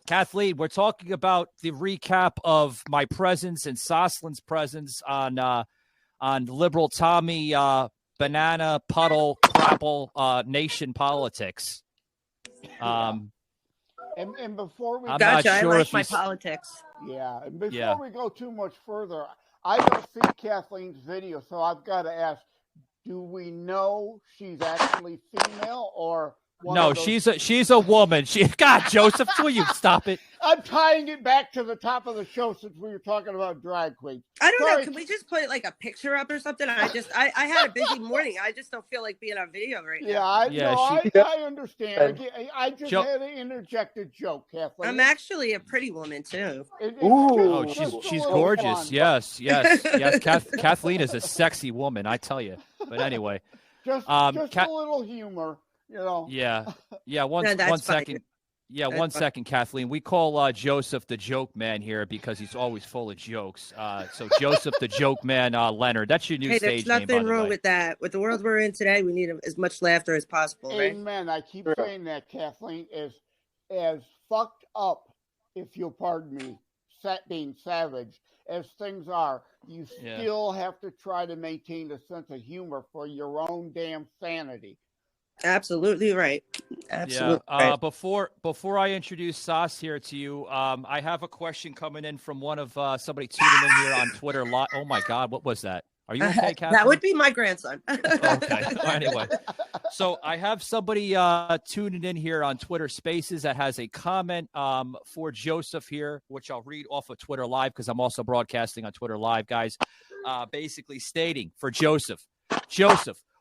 Kathleen, we're talking about the recap of my presence and Soslin's presence on liberal Tommy banana puddle crapple nation politics. And before we gotcha, I like my politics. Yeah, and before we go too much further, I don't see Kathleen's video, so I've got to ask: do we know she's actually female or? No, she's a woman. God, Joseph, will you stop it? I'm tying it back to the top of the show since we were talking about drag queens. I don't know. Can we just put like a picture up or something? I had a busy morning. I just don't feel like being on video right now. I understand. I just had to interject a joke, Kathleen. I'm actually a pretty woman too. She's gorgeous. Fun, yes. Kathleen is a sexy woman, I tell you. But anyway, just a little humor. Yeah. One second. Yeah, one second, Kathleen. We call Joseph the joke man here because he's always full of jokes. So Joseph the joke man, Leonard. That's your new stage name. There's nothing wrong with that. With the world we're in today, we need as much laughter as possible. Amen. Right? I keep saying that, Kathleen, as fucked up, if you'll pardon me, being savage as things are, you still have to try to maintain a sense of humor for your own damn sanity. Absolutely right. Absolutely right. Before I introduce Sas here to you, I have a question coming in from one of somebody tuning in here on Twitter. Oh my God, what was that? Are you okay, Catherine? That would be my grandson. Okay. Anyway, so I have somebody tuning in here on Twitter Spaces that has a comment for Joseph here, which I'll read off of Twitter Live because I'm also broadcasting on Twitter Live, guys. Basically stating for Joseph,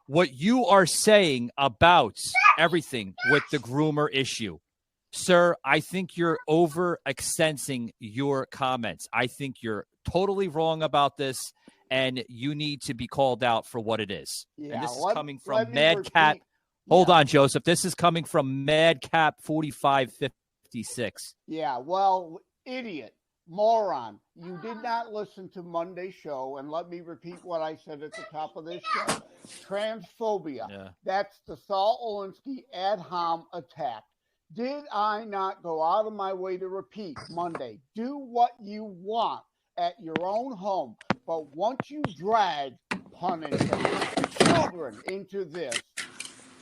what you are saying about everything with the groomer issue Sir, I think you're over extensing your comments. I think you're totally wrong about this, and you need to be called out for what it is. Yeah, And this is coming from me Madcap. repeat- Hold yeah. on, Joseph. This is coming from Madcap 4556. Yeah, well, idiot, moron, you did not listen to Monday's show, and let me repeat what I said at the top of this show. Transphobia. Yeah. That's the Saul Alinsky ad hom attack. Did I not go out of my way to repeat Monday? Do what you want at your own home, but once you drag, pun intended, children into this,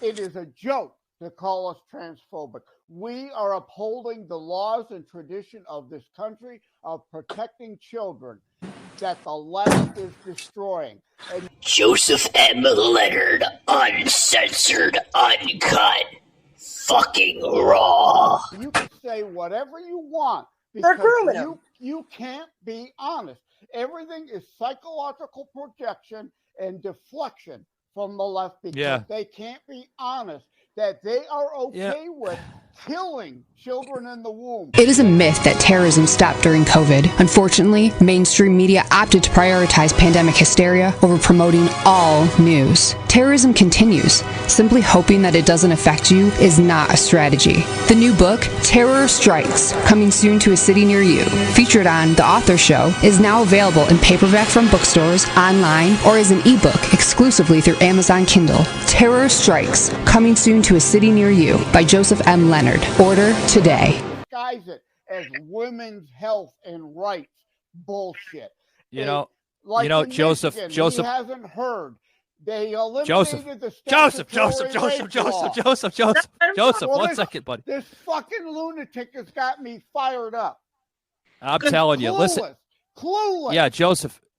it is a joke to call us transphobic. We are upholding the laws and tradition of this country of protecting children that the left is destroying. And Joseph M. Leonard, uncensored, uncut, fucking raw. you can say whatever you want because you can't be honest. Everything is psychological projection and deflection from the left because they can't be honest that they are okay with killing children in the womb. It is a myth that terrorism stopped during COVID. Unfortunately, mainstream media opted to prioritize pandemic hysteria over promoting all news. Terrorism continues. Simply hoping that it doesn't affect you is not a strategy. The new book, Terror Strikes, coming soon to a city near you, featured on The Author Show, is now available in paperback from bookstores, online, or as an ebook exclusively through Amazon Kindle. Terror Strikes, coming soon to a city near you by Joseph M. Leonard. Order today. Disguise it as women's health and rights bullshit. Joseph, he hasn't heard. They eliminated the Joseph, 1 second, buddy. This fucking lunatic has got me fired up. I'm telling you, listen. Clueless. Yeah,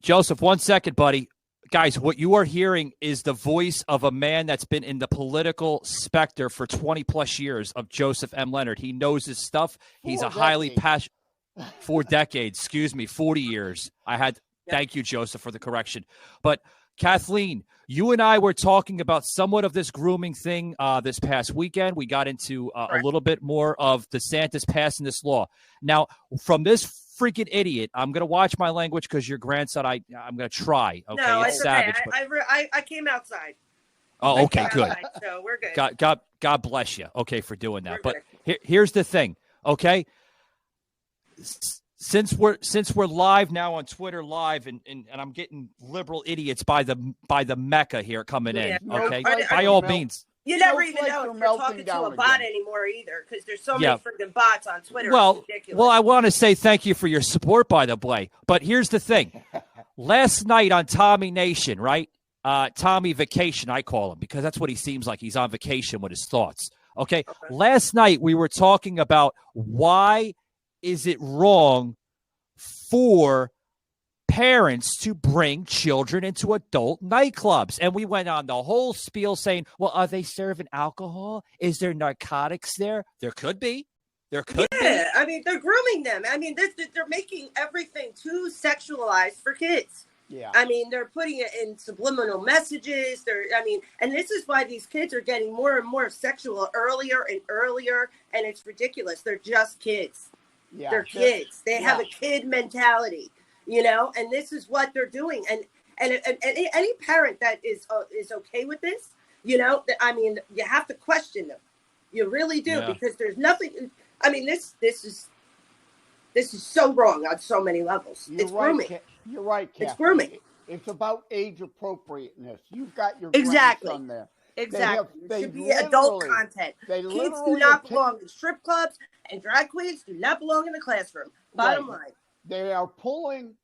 Joseph, 1 second, buddy. Guys, what you are hearing is the voice of a man that's been in the political specter for 20 plus years of Joseph M. Leonard. He knows his stuff. He's a highly passionate 4 decades, 40 years. Thank you, Joseph, for the correction. But Kathleen, you and I were talking about somewhat of this grooming thing this past weekend. We got into a little bit more of DeSantis passing this law. Now, from this freaking idiot, I'm going to watch my language because your grandson, I'm going to try. Okay, no, it's savage. Okay. I came outside. Oh, okay, good. Outside, so we're good. God bless you. Okay, for doing that. But here's the thing. Okay, since we're live now on Twitter Live, and I'm getting liberal idiots by the Mecca here coming in. Okay, by all means. You never even know if you're talking to a bot anymore either, because there's so many freaking bots on Twitter. Well, it's ridiculous. well, I want to say thank you for your support, by the way. But here's the thing: last night on Tommy Nation, right? Tommy Vacation, I call him because that's what he seems like. He's on vacation with his thoughts. Okay. Last night we were talking about why is it wrong for parents to bring children into adult nightclubs. And we went on the whole spiel saying, well, are they serving alcohol? Is there narcotics there? There could be. There could be. I mean, they're grooming them. I mean, they're making everything too sexualized for kids. Yeah. I mean, they're putting it in subliminal messages. And this is why these kids are getting more and more sexual earlier and earlier. And it's ridiculous. They're just kids. Yeah, they're kids. They have a kid mentality. And this is what they're doing. And any parent that is okay with this, I mean, you have to question them. You really do, because there's nothing. I mean, this is so wrong on so many levels. It's grooming. You're right, Kathy. It's grooming. It's about age appropriateness. You've got your grandson there. Exactly. It should be adult content. Kids do not belong in strip clubs, and drag queens do not belong in the classroom. Bottom line. They are pulling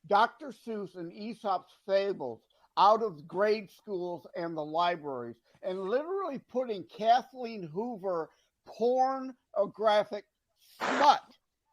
Dr. Seuss and Aesop's fables out of grade schools and the libraries and literally putting Kathleen Hoover pornographic smut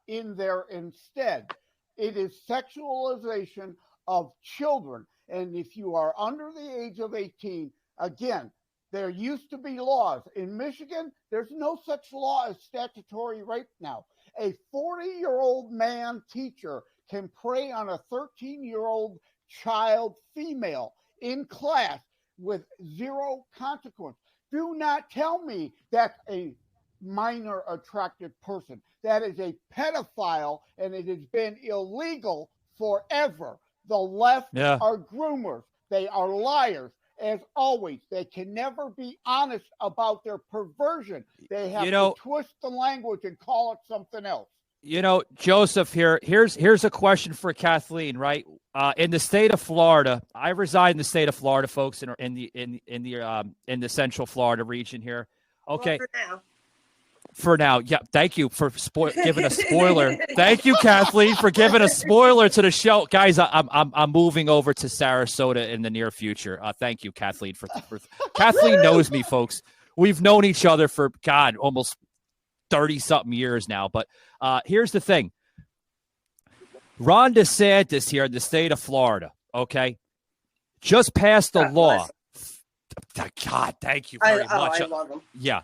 in there instead. It is sexualization of children. And if you are under the age of 18, again, there used to be laws. In Michigan, there's no such law as statutory rape now. A 40-year-old man teacher can prey on a 13-year-old child female in class with zero consequence. Do not tell me that a minor attracted person. That is a pedophile, and it has been illegal forever. The left are groomers. They are liars. As always, they can never be honest about their perversion. They have to twist the language and call it something else. Joseph, here's a question for Kathleen, right? In the state of Florida, I reside in the state of Florida, folks, in the Central Florida region here. Okay. Well, for now, yeah. Thank you for giving a spoiler. Thank you, Kathleen, for giving a spoiler to the show, guys. I'm moving over to Sarasota in the near future. Thank you, Kathleen, for Kathleen knows me, folks. We've known each other for almost 30-something years now. But here's the thing: Ron DeSantis here in the state of Florida, okay, just passed the law. God, thank you very much. I love him. Yeah.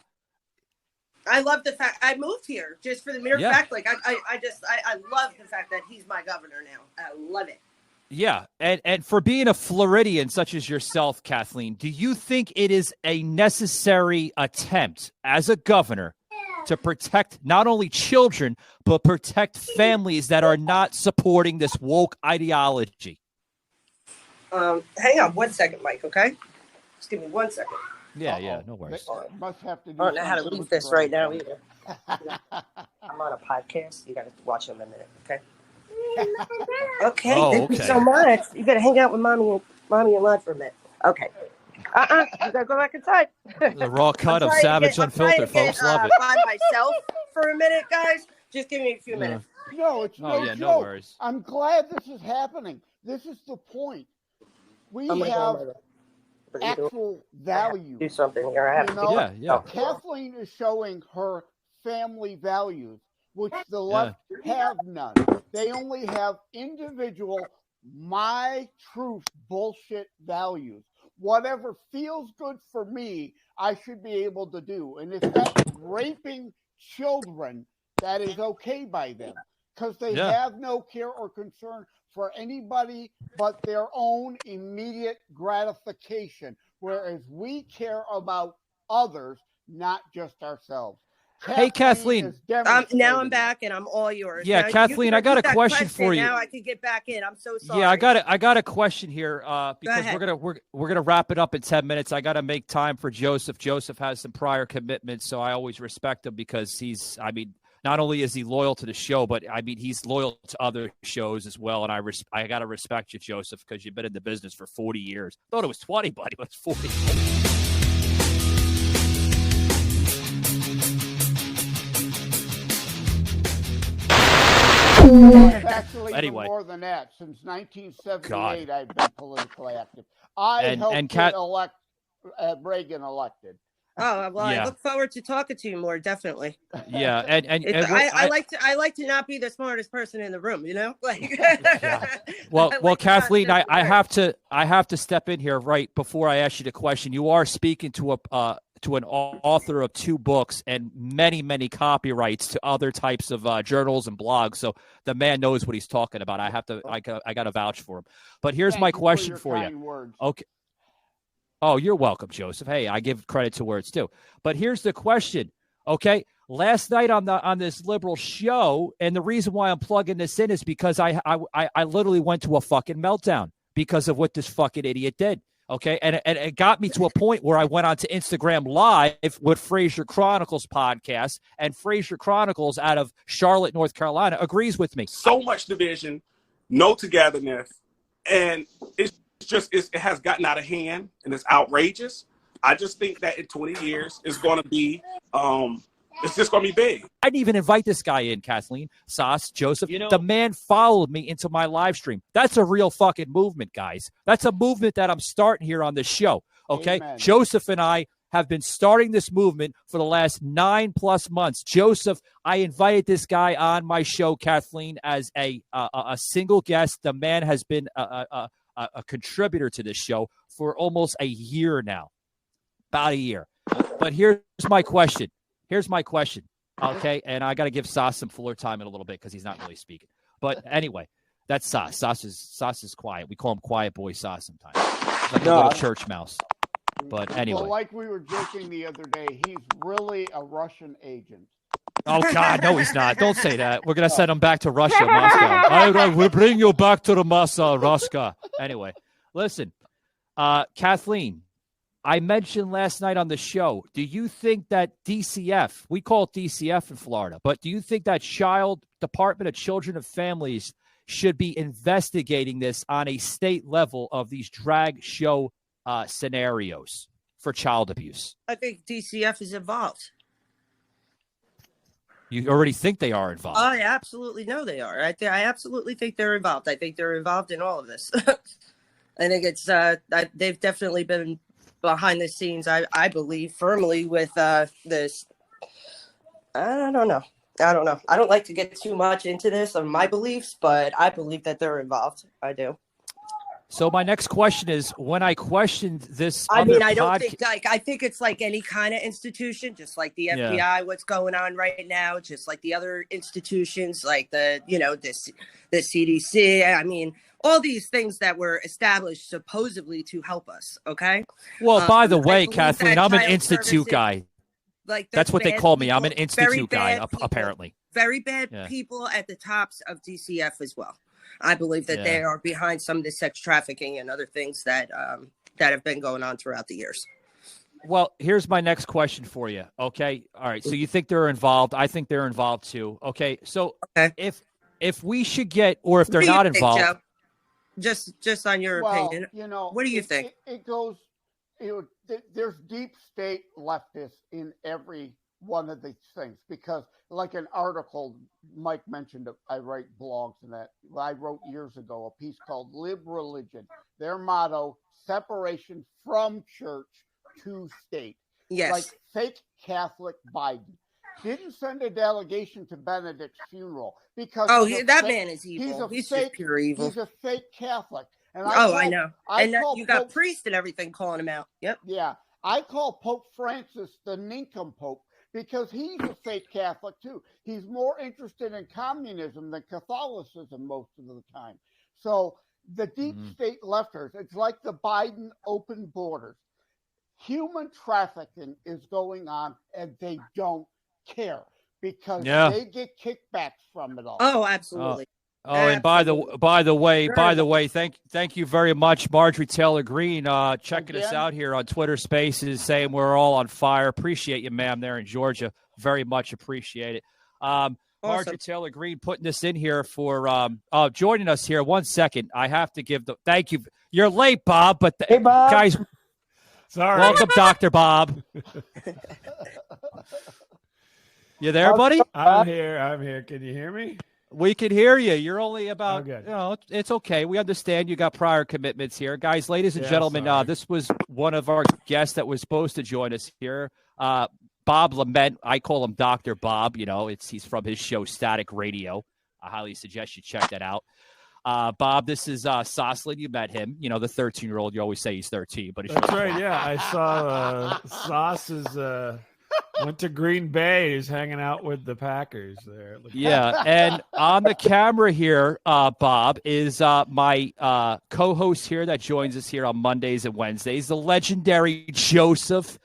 I love the fact I moved here just for the mere fact. Like I love the fact that he's my governor now. I love it. Yeah, and for being a Floridian such as yourself, Kathleen, do you think it is a necessary attempt as a governor to protect not only children but protect families that are not supporting this woke ideology? Hang on 1 second, Mike. Okay, just give me 1 second. Yeah, no worries. Must have to do I don't know how to leave this right now either. I'm on a podcast. You got to watch it in a minute, okay? Okay, thank you so much. You got to hang out with mommy and Lud for a minute. Okay. You got to go back inside. The raw cut of Savage Unfiltered, folks. Love it. By myself for a minute, guys. Just give me a few minutes. No, it's no joke. No worries. I'm glad this is happening. This is the point. We have actual value. Do something here. I have to. Yeah. Kathleen is showing her family values, which the left have none. They only have individual, my truth bullshit values. Whatever feels good for me, I should be able to do. And if that's raping children, that is okay by them, because they have no care or concern for anybody but their own immediate gratification, whereas we care about others, not just ourselves. Hey, Kathleen. Now I'm back and I'm all yours. Yeah, now, Kathleen, I got a question for you. Now I can get back in. I'm so sorry. Yeah, I got a question here because we're gonna wrap it up in 10 minutes. I got to make time for Joseph. Joseph has some prior commitments, so I always respect him because not only is he loyal to the show, but he's loyal to other shows as well. And I got to respect you, Joseph, because you've been in the business for 40 years. I thought it was 20, buddy, but it's 40. It's actually anyway, more than that. Since 1978, I've been politically active. I helped elect Reagan elected. Oh well, I look forward to talking to you more. Definitely. Yeah, I like to not be the smartest person in the room. You know, like. Well, Kathleen, I have to step in here right before I ask you the question. You are speaking to an author of 2 books and many, many copyrights to other types of journals and blogs. So the man knows what he's talking about. I got to vouch for him. But here's my question for you. Okay. Oh, you're welcome, Joseph. Hey, I give credit to words too. But here's the question. Okay. Last night on this liberal show, and the reason why I'm plugging this in is because I literally went to a fucking meltdown because of what this fucking idiot did. Okay, and it got me to a point where I went on to Instagram Live with Fraser Chronicles podcast, and Fraser Chronicles out of Charlotte, North Carolina, agrees with me. So much division, no togetherness, and it has gotten out of hand, and it's outrageous. I just think that in 20 years, it's going to be it's just going to be big. I didn't even invite this guy in, Kathleen, Sauce, Joseph. The man followed me into my live stream. That's a real fucking movement, guys. That's a movement that I'm starting here on this show. Okay. Amen. Joseph and I have been starting this movement for the last 9+ months. Joseph, I invited this guy on my show, Kathleen, as a single guest. The man has been a contributor to this show for almost a year now, about a year. But here's my question. Okay, and I got to give Sauce some fuller time in a little bit because he's not really speaking. But anyway, that's Sauce. Sauce is quiet. We call him Quiet Boy Sauce sometimes. He's like a little church mouse. But anyway. Well, like we were joking the other day, he's really a Russian agent. Oh, God, no, he's not. Don't say that. We're going to send him back to Russia, Moscow. I will bring you back to the Moscow. Anyway, listen, Kathleen, I mentioned last night on the show, do you think that DCF, we call it DCF in Florida, but do you think that Department of Children and Families should be investigating this on a state level of these drag show scenarios for child abuse? I think DCF is involved. You already think they are involved? I absolutely know they are. I absolutely think they're involved. I think they're involved in all of this. I think it's they've definitely been behind the scenes. I believe firmly with this. I don't know. I don't like to get too much into this on my beliefs, but I believe that they're involved. I do. So my next question is, when I questioned this, I mean, I don't think I think it's like any kind of institution, just like the FBI, what's going on right now, just like the other institutions, like the CDC. I mean, all these things that were established supposedly to help us. Okay. Well, by the way, Kathleen, I'm an institute guy. Like that's what they call me. I'm an institute guy, apparently. Very bad people at the tops of DCF as well. I believe that they are behind some of the sex trafficking and other things that have been going on throughout the years. Well, here's my next question for you. Okay. All right. So you think they're involved. I think they're involved too. Okay. So if we should get, or if they're not involved. Joe? Just on your opinion, what do you think? It goes, there's deep state leftists in every one of these things, because like an article Mike mentioned, I write blogs and that I wrote years ago, a piece called Live Religion. Their motto, separation from church to state. Yes. Like fake Catholic Biden didn't send a delegation to Benedict's funeral because that man is evil. He's just pure evil. He's a fake Catholic. And I know. You got priests and everything calling him out. Yep. Yeah. I call Pope Francis the nincompope because he's a fake Catholic too. He's more interested in communism than Catholicism most of the time. So the deep state lefters, it's like the Biden open borders. Human trafficking is going on and they don't care because they get kickbacks from it all. Oh, absolutely. And by the way, thank you very much, Marjorie Taylor Greene, checking us out here on Twitter Spaces, saying we're all on fire. Appreciate you, ma'am, there in Georgia. Very much appreciate it. Marjorie Taylor Greene putting this in here for joining us here. 1 second, I have to give thank you. You're late, Bob, but hey, Bob. Guys, sorry. Welcome, Dr. Bob. You there, buddy? I'm here. Can you hear me? We can hear you. You're only about, it's okay. We understand you got prior commitments here. Guys, ladies and gentlemen, this was one of our guests that was supposed to join us here. Bob Lament. I call him Dr. Bob. He's from his show, Static Radio. I highly suggest you check that out. Bob, this is Soslin. You met him. The 13-year-old. You always say he's 13. But that's right, yeah. I saw Sauce went to Green Bay. He's hanging out with the Packers there. Yeah, and on the camera here, Bob, is my co-host here that joins us here on Mondays and Wednesdays, the legendary Joseph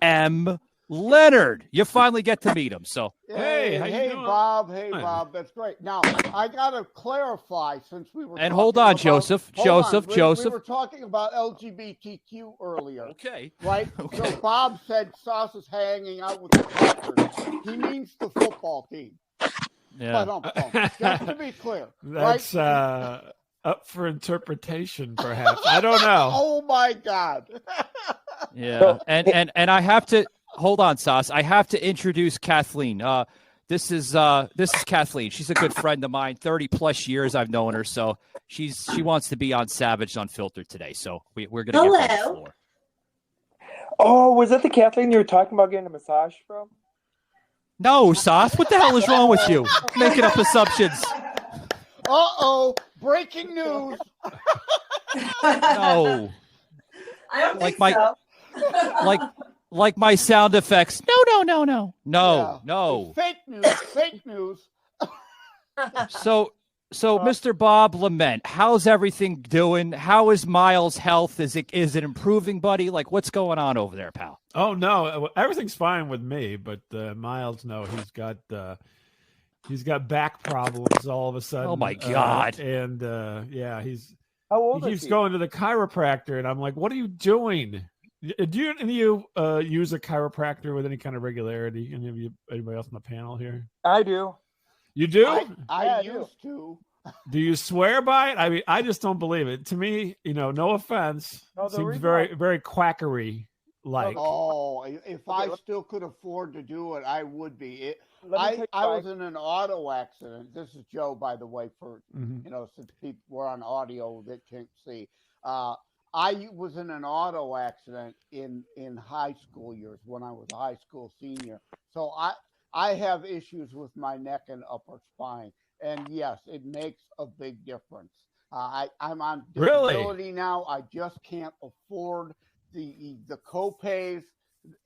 M. Leonard. You finally get to meet him. So hey, Bob. Hey, Bob. That's great. Now I gotta clarify, since we were hold on, Joseph. We were talking about LGBTQ earlier. Okay. Right. Okay. So Bob said Sauce is hanging out with the Packers. He means the football team. Yeah. Just to be clear. That's up for interpretation, perhaps. I don't know. Oh my God. Yeah, and I have to. Hold on, Sauce. I have to introduce Kathleen. This is Kathleen. She's a good friend of mine. 30+ years I've known her, so she wants to be on Savage Unfiltered today. So we're gonna get her on the floor. Oh, was that the Kathleen you were talking about getting a massage from? No, Sauce. What the hell is wrong with you? Making up assumptions. Breaking news. No. I don't think so. Like my sound effects. No. Fake news. So So, Mr. Bob Lament, how's everything doing? How is Miles' health? Is it improving, buddy? Like, what's going on over there, pal? Oh no, everything's fine with me, but Miles, no, he's got back problems all of a sudden. Oh my God! And yeah, How old he is keeps he? going to the chiropractor, and I'm like, what are you doing? Do you use a chiropractor with any kind of regularity? Anybody else on the panel here? I do. You do? I used to. Do you swear by it? I mean, I just don't believe it. To me, no offense, No, the seems reason very, very quackery like. Oh, if I still could afford to do it, I would be. Let me tell you I why. was in an auto accident. This is Joe, by the way, for since people were on audio that can't see. I was in an auto accident in high school years when I was a high school senior. So I have issues with my neck and upper spine, and yes, it makes a big difference. I'm on disability now. I just can't afford the co-pays,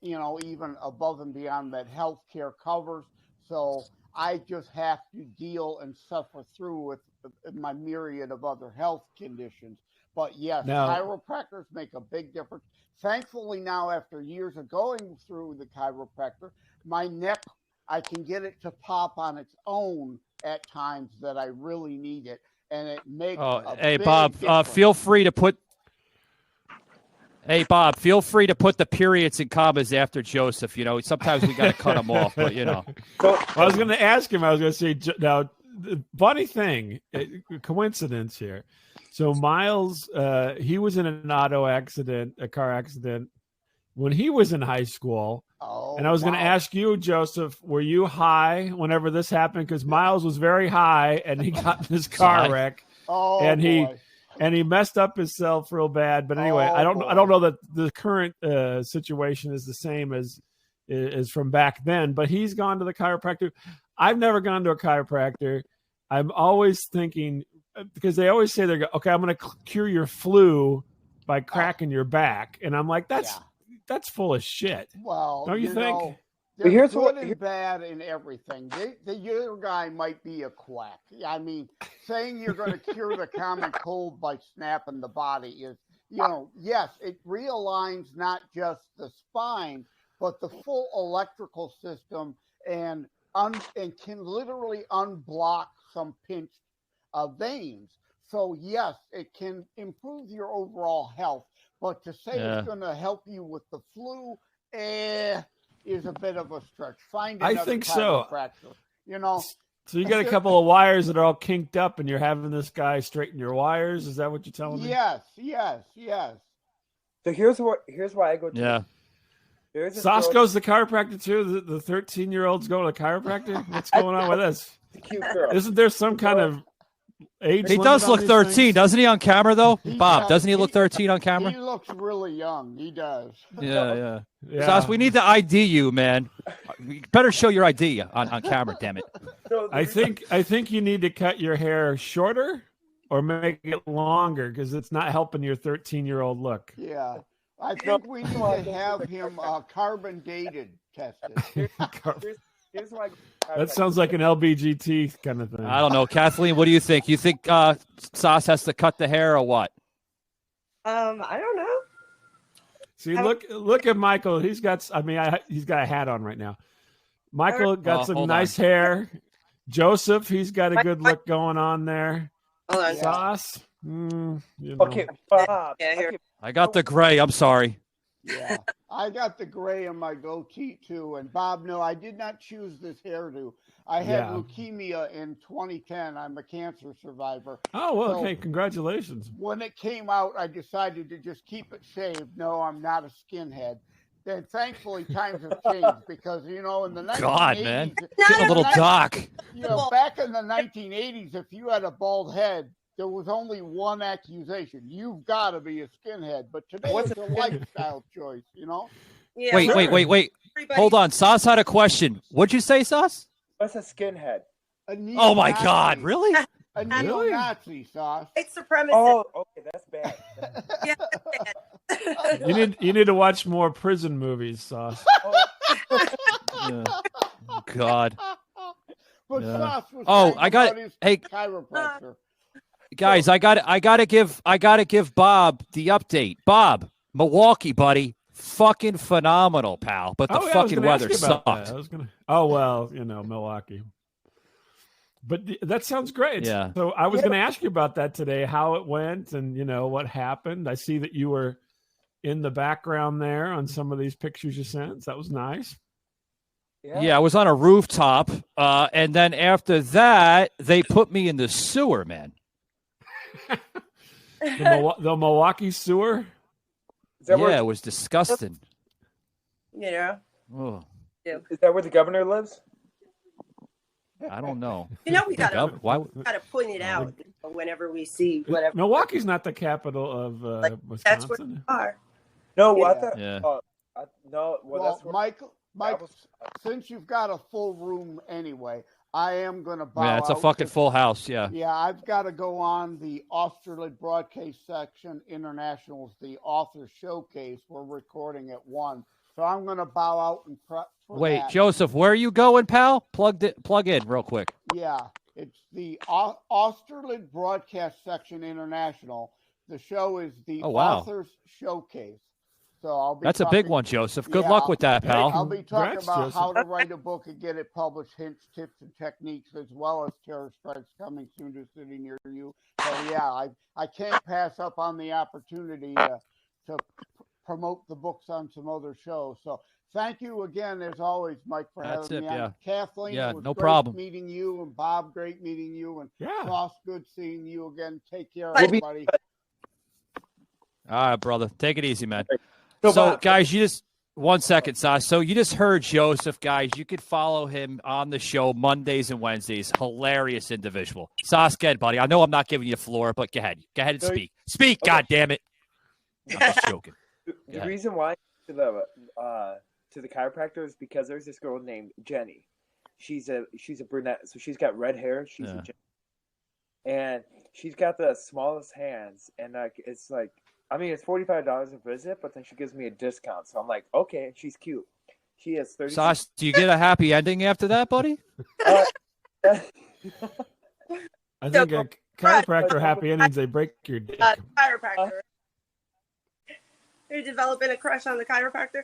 even above and beyond that healthcare covers. So I just have to deal and suffer through with my myriad of other health conditions. But yes, chiropractors make a big difference. Thankfully now, after years of going through the chiropractor, my neck, I can get it to pop on its own at times that I really need it. And it makes hey, big Bob, difference. feel free to put the periods and commas after Joseph. Sometimes we got to cut them off, but I was going to ask him. I was going to say now. Funny thing, coincidence here. So Miles, he was in an a car accident, when he was in high school. And I was going to ask you, Joseph, were you high whenever this happened? Because Miles was very high, and he got in this car wreck, and he messed up himself real bad. But anyway, I don't know that the current situation is the same as from back then. But he's gone to the chiropractor. I've never gone to a chiropractor. I'm always thinking, because they always say okay, I'm going to cure your flu by cracking your back, and I'm like, that's full of shit. Well, don't you think? There's good and bad in everything. The other guy might be a quack. I mean, saying you're going to cure the common cold by snapping the body is, yes, it realigns not just the spine, but the full electrical system and can literally unblock some pinched veins. So yes, it can improve your overall health, but to say it's going to help you with the flu, is a bit of a stretch. Find another chiropractor. So you got a couple of wires that are all kinked up, and you're having this guy straighten your wires. Is that what you're telling me? Yes. So here's why I go to. Yeah. Sauce goes to the chiropractor too. The 13-year-old's going to the chiropractor. What's going on with this? Cute girl. Isn't there some kind of age? He does look 13, doesn't he, on camera though? Bob, doesn't he look 13 on camera? He looks really young. He does. Yeah. Sauce, we need to ID you, man. You better show your ID on camera. Damn it. I think you need to cut your hair shorter or make it longer because it's not helping your 13-year-old look. Yeah. I think we need to have him carbon dated tested. Here's why. That sounds like an LBGT kind of thing. I don't know. Kathleen, what do you think? You think Sauce has to cut the hair or what? I don't know. See, look at Michael. He's got he's got a hat on right now. Michael got some nice hair. Joseph, he's got a good look going on there. Hold on. Sauce. Okay, Bob. Yeah, here. I got the gray. I'm sorry. Yeah, I got the gray in my goatee too. And Bob, no, I did not choose this hairdo. I had leukemia in 2010. I'm a cancer survivor. Oh, well, okay. Congratulations. When it came out, I decided to just keep it shaved. No, I'm not a skinhead. Then thankfully times have changed because, in the 1980s. God, man. Getting a little dark. Back in the 1980s, if you had a bald head, there was only one accusation. You've got to be a skinhead. But today it's a lifestyle choice, Yeah, wait. Everybody. Hold on. Sauce had a question. What'd you say, Sauce? What's a skinhead? Oh, my God. Really? A neo-Nazi, Sauce. White supremacist. Oh, okay. That's bad. Yeah, that's bad. You need to watch more prison movies, Sauce. Yeah. God. But Yeah. Sauce was Oh, saying I got about it. his Hey, chiropractor. guys, I gotta give Bob the update. Bob, Milwaukee, buddy, fucking phenomenal, pal. But the I was fucking gonna ask weather you about sucked. that. I was gonna. Oh well, Milwaukee. But that sounds great. Yeah. So I was going to ask you about that today, how it went, and what happened. I see that you were in the background there on some of these pictures you sent. That was nice. Yeah, I was on a rooftop, and then after that, they put me in the sewer, man. The Milwaukee sewer. Yeah, it was disgusting. Oh, Is that where the governor lives? I don't know. We gotta point it Oh, out whenever we see whatever. Milwaukee's not the capital of Wisconsin. That's where we are. No, I thought. Yeah. No, Well, that's where, Michael, since you've got a full room anyway, I am going to bow Yeah, it's a out fucking to- full house. Yeah. Yeah, I've got to go on the Austerlitz Broadcast Section International's the author showcase. We're recording at 1, so I'm going to bow out and prep for Wait, that. Joseph, where are you going, pal? Plug in real quick. Yeah, it's the Austerlitz Broadcast Section International. The show is the Oh, wow. authors showcase. So I'll be That's a big one, Joseph. Good luck with that, pal. I'll be talking Congrats, about Joseph. how to write a book and get it published, hints, tips, and techniques, as well as terror strikes coming soon to a city near you. So yeah, I can't pass up on the opportunity to promote the books on some other shows. So thank you again, as always, Mike, for That's having it, me on. yeah. Kathleen, Yeah, it was no great problem. meeting you, and Bob, great meeting you, and Yeah. Ross, good seeing you again. Take care, We'll be- everybody. All right, brother. Take it easy, man. So, So, Bob- guys, you just 1 second, Sas. So you just heard Joseph, guys. You could follow him on the show Mondays and Wednesdays. Hilarious individual. Sas, go ahead, buddy. I know I'm not giving you the floor, but go ahead. Go ahead and No, speak. Speak, okay. God damn it. I'm just joking. The reason why to the chiropractor is because there's this girl named Jenny. She's a brunette, so she's got red hair. She's Yeah. a Jenny. And she's got the smallest hands, and it's like, I mean, it's $45 a visit, but then she gives me a discount, so I'm like, okay, she's cute. She has 30. Sas, do you get a happy ending after that, buddy? I think a chiropractor happy endings, they break your dick. Chiropractor. You're developing a crush on the chiropractor?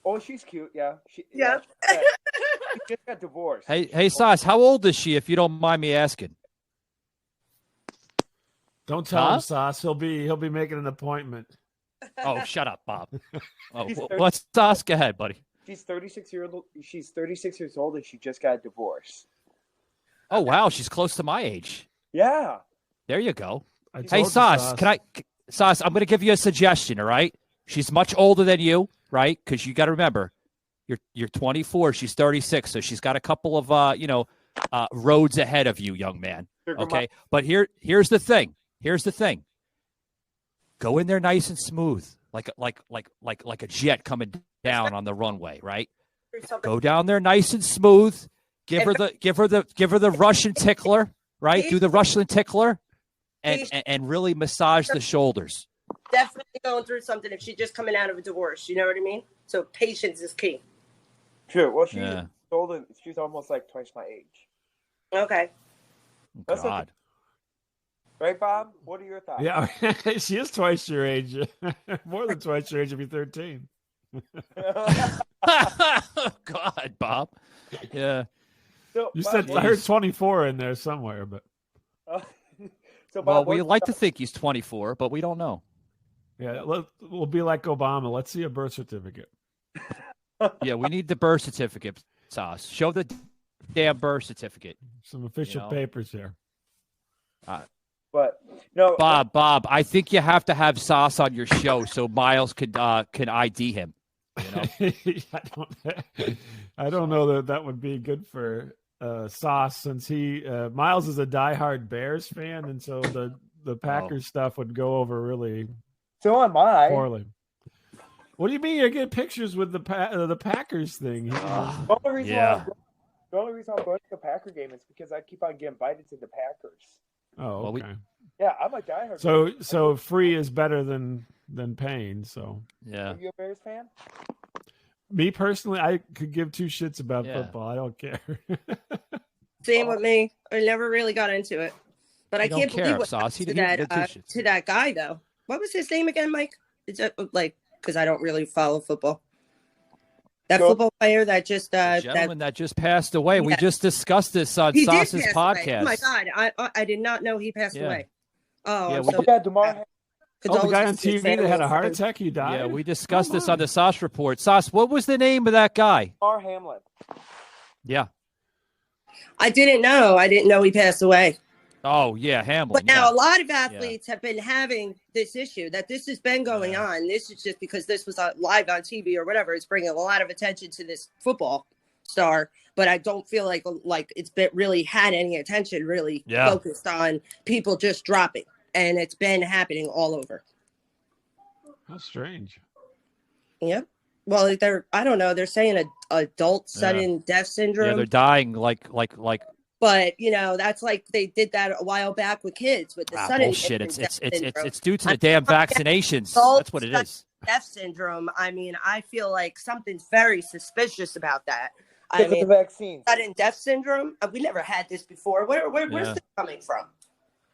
Oh, she's cute, yeah. Yeah. She just got divorced. Hey, Sas, how old is she, if you don't mind me asking? Don't tell Huh? him, Sauce. He'll be making an appointment. Oh, shut up, Bob. Oh, She's what's Sas? Go ahead, buddy. She's 36 years old, and she just got divorced. Oh, wow. She's close to my age. Yeah. There you go. I Hey, told you, Sas, Sas, I'm going to give you a suggestion, all right? She's much older than you, right? Because you got to remember, you're 24, she's 36, so she's got a couple of, roads ahead of you, young man. Okay? But here's the thing. Here's the thing. Go in there nice and smooth, like a jet coming down on the runway, right? Go down there nice and smooth. Give her the Russian tickler, right? Do the Russian tickler, and really massage the shoulders. Definitely going through something if she's just coming out of a divorce. You know what I mean? So patience is key. Sure. Well, she's Yeah. older. She's almost like twice my age. Okay. That's okay. God. Right, Bob? What are your thoughts? Yeah, she is twice your age. More than twice your age if you're 13. God, Bob. Yeah. So, You Bob, said I heard 24 in there somewhere, but so, Bob, Well, we what- like to think he's 24, but we don't know. yeah, we'll be like Obama. Let's see a birth certificate. Yeah, we need the birth certificate, Sauce. Show the damn birth certificate. Some official know? papers here. But no, Bob, I think you have to have Sauce on your show so Miles can ID him. You know? I don't know that would be good for Sauce, since Miles is a diehard Bears fan, and so the Packers stuff would go over really so am I. poorly. What do you mean you get pictures with the Packers thing? The only reason Yeah. the only reason I'm going to the Packer game is because I keep on getting invited to the Packers. Oh, Well, okay. Yeah, I'm a diehard. So free is better than paying. So Yeah. Are you a Bears fan? me personally, I could give two shits about Yeah. football. I don't care. Same with me. I never really got into it, but I You don't can't care, believe what Sauce. happened to that guy though. What was his name again, Mike? Is it like because I don't really follow football? That football player that just gentleman that just passed away. We just discussed this on he did Sauce's pass podcast. away. Oh my God, I did not know he passed away. Oh, Yeah, I'm we so did- bad. Oh, the guy on Condolences to his TV that had a family. heart attack, he died? Yeah, we discussed this on the Sauce Report. Sauce, what was the name of that guy? Mar Hamlin. Yeah. I didn't know. I didn't know he passed away. Oh, yeah, Hamlin. But now yeah. a lot of athletes have been having this issue that this has been going on. This is just because this was live on TV or whatever. It's bringing a lot of attention to this football star, but I don't feel like it's been really had any attention really focused on people just dropping, and it's been happening all over. How strange. Yep. Well, I don't know. They're saying adult sudden death syndrome. Yeah, they're dying like. But that's like they did that a while back with kids with the sudden bullshit. infant It's death syndrome. due to the damn vaccinations. Adult That's what it is. Death syndrome. I mean, I feel like something's very suspicious about that. Because of the vaccine. Sudden death syndrome. We never had this before. Where's this coming from?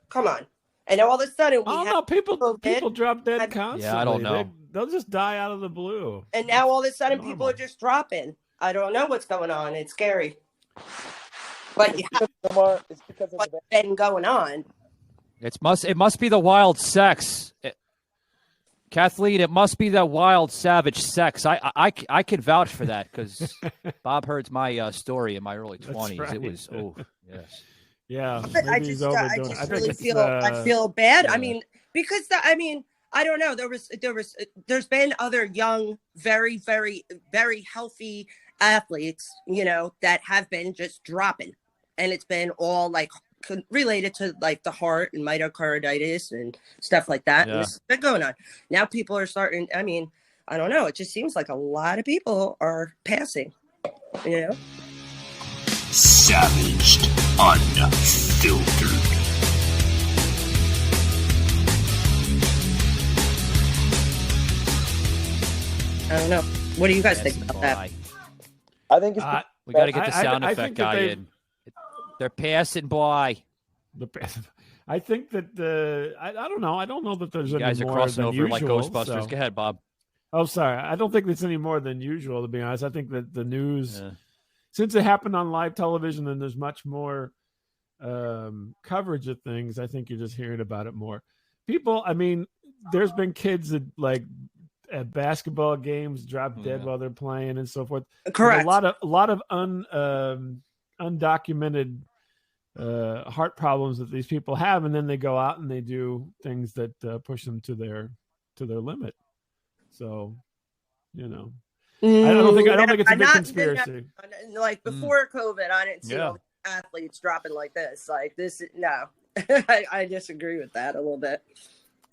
Come on. And all of a sudden we have people drop dead constantly. Yeah, I don't know. They'll just die out of the blue. And now all of a sudden people are just dropping. I don't know what's going on. It's scary. But it's because of what's been going on. It must be the wild sex. Kathleen, it must be that wild savage sex. I can vouch for that because Bob heard my story in my early 20s. right. It was yes. Yeah. I just really feel bad. Yeah. I mean, because I don't know. There's been other young, very, very, very healthy athletes, that have been just dropping, and it's been all like related to like the heart and myocarditis and stuff like that. Yeah. And this has been going on. Now people are starting. I mean, I don't know. It just seems like a lot of people are passing. Savaged, unfiltered. I don't know. What do you guys think about that? I think it's we got to get the sound I effect think that guy in. They're passing by. I think that I don't know. I don't know that there's You any guys are more crossing than over usual, like Ghostbusters. so- Go ahead, Bob. Oh, sorry. I don't think there's any more than usual, to be honest. I think that the news, since it happened on live television and there's much more coverage of things, I think you're just hearing about it more. People, I mean, there's been kids that like at basketball games drop dead while they're playing and so forth. Correct. There's a lot of undocumented heart problems that these people have, and then they go out and they do things that push them to their limit. So, I don't think it's a big conspiracy. Like before COVID, I didn't see all the athletes dropping like this. Like this, no. I disagree with that a little bit.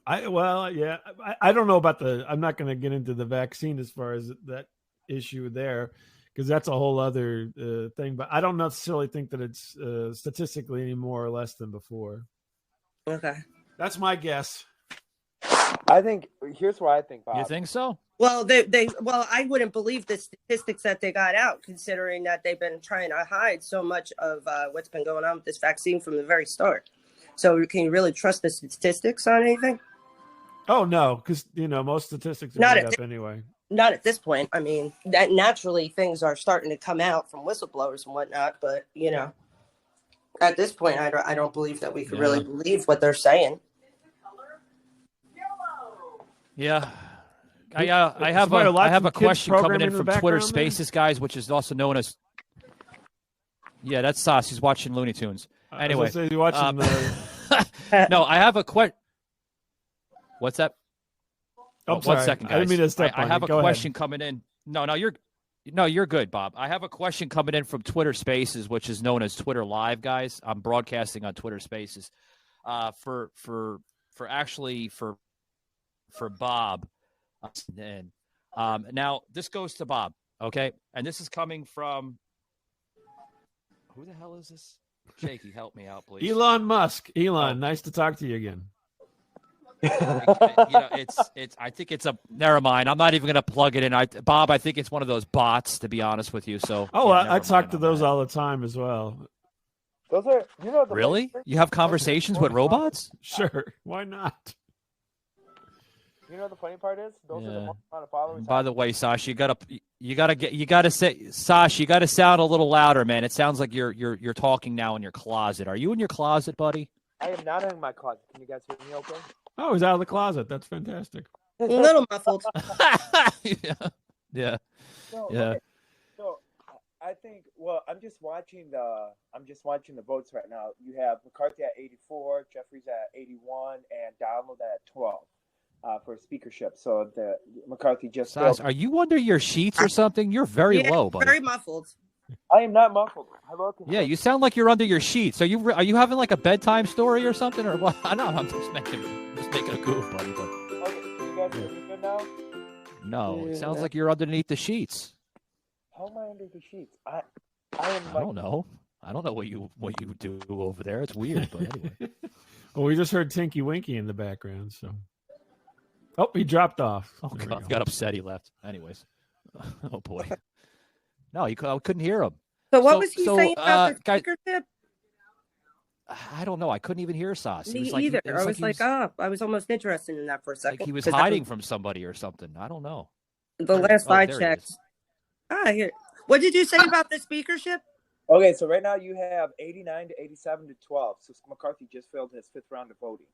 I don't know about I'm not going to get into the vaccine as far as that issue there, because that's a whole other thing. But I don't necessarily think that it's statistically any more or less than before. Okay. That's my guess. I think here's what I think, Bob. You think so? Well, I wouldn't believe the statistics that they got out, considering that they've been trying to hide so much of what's been going on with this vaccine from the very start. So can you really trust the statistics on anything? Oh, no, because, most statistics are made up anyway. Not at this point. I mean, that naturally things are starting to come out from whistleblowers and whatnot. But, at this point, I don't believe that we could really believe what they're saying. Yeah. I have a question coming in from Twitter Spaces, guys, which is also known as. Yeah, that's Sauce. He's watching Looney Tunes. Anyway, you're watching no, I have a question. What's that? Oh, 1 second, guys. I didn't mean to step I on have you. a Go question ahead. coming in. No, you're good, Bob. I have a question coming in from Twitter Spaces, which is known as Twitter Live, guys. I'm broadcasting on Twitter Spaces. For Bob. And now this goes to Bob, okay? And this is coming from who the hell is this? Jakey, help me out, please. Elon Musk. Elon, nice to talk to you again. I think it's a. Never mind. I'm not even going to plug it in. Bob, I think it's one of those bots, to be honest with you. So. I talk to those all the time as well. Those are, the Really? You have conversations with robots? Sure. Why not? You know the funny part is those are the most amount of followers. By the way, Sash, you gotta sound a little louder, man. It sounds like you're talking now in your closet. Are you in your closet, buddy? I am not in my closet. Can you guys hear me okay? Oh, he's out of the closet. That's fantastic. A little muffled. Yeah. So, Yeah. okay. So I think. Well, I'm just watching the votes right now. You have McCarthy at 84, Jeffries at 81, and Donald at 12 for speakership. So the McCarthy just. Sash, are you under your sheets or something? You're very low, buddy. Very muffled. I am not muffled. Hello. Yeah, you sound like you're under your sheets. Are you having like a bedtime story or something, or what? I know I'm just making a goof, buddy. But Okay, can you guys hear me good now? no, it sounds like you're underneath the sheets. How am I under the sheets? I don't know. I don't know what you do over there. It's weird, but anyway. Well, we just heard Tinky Winky in the background, so. Oh, he dropped off. Oh, God, got upset. He left. Anyways. Oh, boy. No, I couldn't hear him. So what was he saying about the guys, speakership? I don't know. I couldn't even hear Sauce. Me either. I was like, I was almost interested in that for a second. Like he was hiding from somebody or something. I don't know. The last I checked. Here. What did you say about the speakership? Okay, so right now you have 89 to 87 to 12. So McCarthy just failed his 5th round of voting.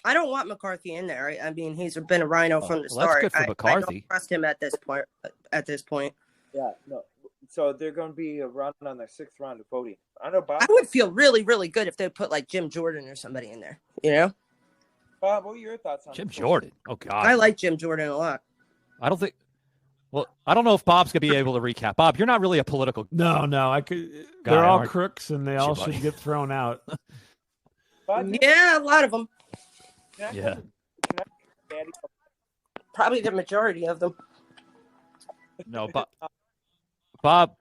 I don't want McCarthy in there. I mean, he's been a rhino from the start. That's good for McCarthy. I don't trust him at this point. Yeah, no. So they're going to be a run on their 6th round of voting. I know Bob. I would feel really, really good if they put like Jim Jordan or somebody in there. You know, Bob, what are your thoughts on Jim Jordan? Oh God, I like Jim Jordan a lot. I don't think. Well, I don't know if Bob's gonna be able to recap. Bob, you're not really a political. No, I could. They're all crooks, and they all should get thrown out. Yeah, a lot of them. Yeah. Probably the majority of them. No, Bob,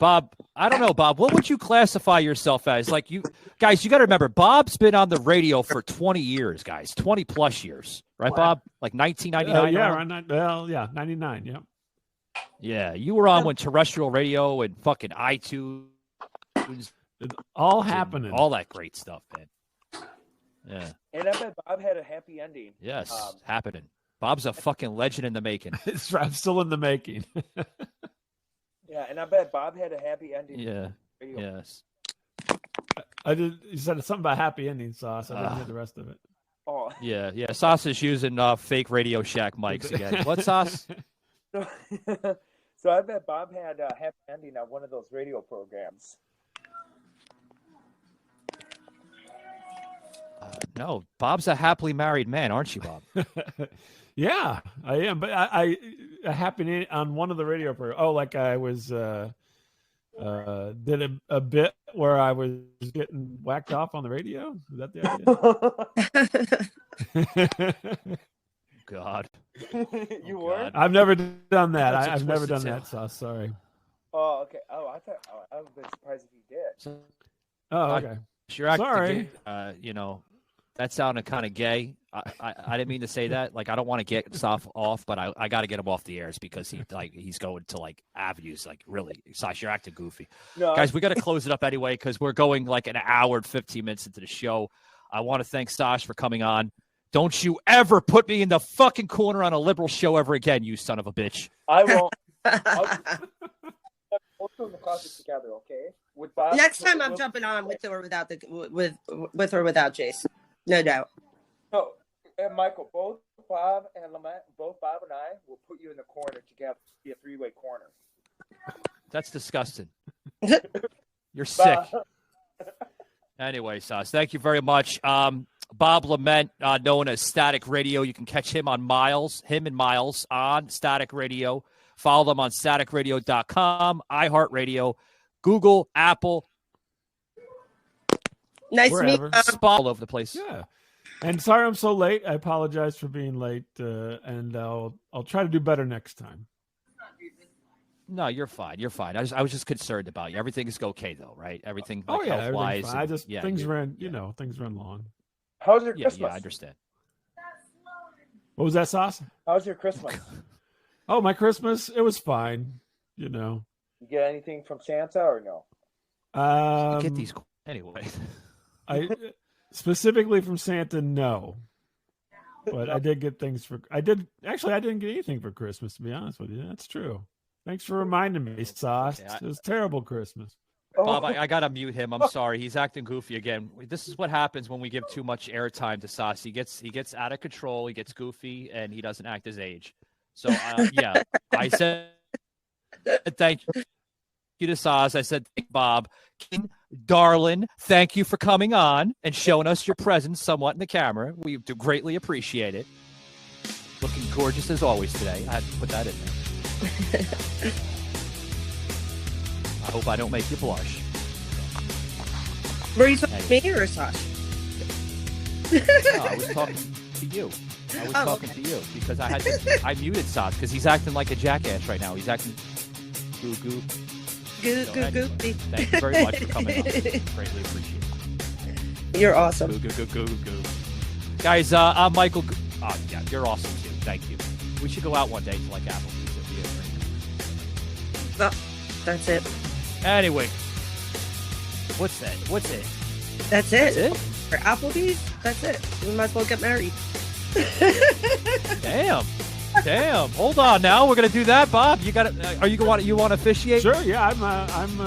I don't know, Bob. What would you classify yourself as? Like you guys, you got to remember, Bob's been on the radio for 20 years, guys, 20 plus years, right, Bob? Like 1999. Yeah, around 99. Yeah. Yeah, you were on when terrestrial radio and fucking iTunes, it's all happening, all that great stuff, man. Yeah. And I bet Bob had a happy ending. Yes, happening. Bob's a fucking legend in the making. I'm still in the making. Yeah, and I bet Bob had a happy ending. Yeah. Yes. You said something about happy ending, Sauce. I didn't hear the rest of it. Oh. Yeah. Sauce is using fake Radio Shack mics again. What, Sauce? So I bet Bob had a happy ending on one of those radio programs. No, Bob's a happily married man, aren't you, Bob? Yeah, I am. But I happened on one of the radio programs. Oh, like I was did a bit where I was getting whacked off on the radio. Is that the idea? God, you were? I've never done that. I've never done that, Sauce. Sorry. Oh, okay. Oh, I thought I would have been surprised if you did. Oh, okay. Sorry. That sounded kind of gay. I didn't mean to say that. Like, I don't want to get stuff off, but I got to get him off the airs because he's going to like avenues. Like, really, Sash, you're acting goofy. No, guys, we got to close it up anyway because we're going like an hour and 15 minutes into the show. I want to thank Sash for coming on. Don't you ever put me in the fucking corner on a liberal show ever again, you son of a bitch. I won't. We'll do the closet together, okay? With Bob. Next time I'm jumping on with or without with or without Jace, no doubt. So, and Michael, both Bob and Lamont, both Bob and I will put you in the corner together. Be a 3-way corner. That's disgusting. You're sick. Anyway, Sauce, thank you very much. Bob Lament, known as Static Radio. You can catch him and Miles on Static Radio. Follow them on staticradio.com, iHeartRadio, Google, Apple. Nice to meet you. All over the place. Yeah. And sorry I'm so late. I apologize for being late, and I'll try to do better next time. No, you're fine. You're fine. I was just concerned about you. Everything is okay though, right? Everything health-wise. Fine. I just things ran long. How's your Christmas? Yeah, I understand. What was that, Sauce? How's your Christmas? Oh, my Christmas, it was fine. You know. You get anything from Santa or no? Get these anyway. I specifically from Santa, no. But I did get things for. I didn't get anything for Christmas, to be honest with you. That's true. Thanks for reminding me, Sauce. It was a terrible Christmas. Bob, I gotta mute him. I'm sorry. He's acting goofy again. This is what happens when we give too much airtime to Sauce. He gets out of control. He gets goofy, and he doesn't act his age. So yeah, I said thank you to Sauce. I said thank Bob. King, darling, thank you for coming on and showing us your presence somewhat in the camera. We do greatly appreciate it. Looking gorgeous as always today. I had to put that in there. I hope I don't make you blush. Were you talking to me or Sasha? No, I was talking to you. I was talking to you because I muted Sas because he's acting like a jackass right now. He's acting goo. Goofy. Thank you very much for coming on. Greatly appreciate it. You're awesome. Goo. Guys, I'm Michael. Oh, yeah, you're awesome too. Thank you. We should go out one day to like Applebee's. Oh, that's it. Anyway, what's that? That's it. For Applebee's, that's it. We might as well get married. Damn. Hold on now. We're gonna do that, Bob. You got to. Are you want to officiate? Sure. Yeah, I'm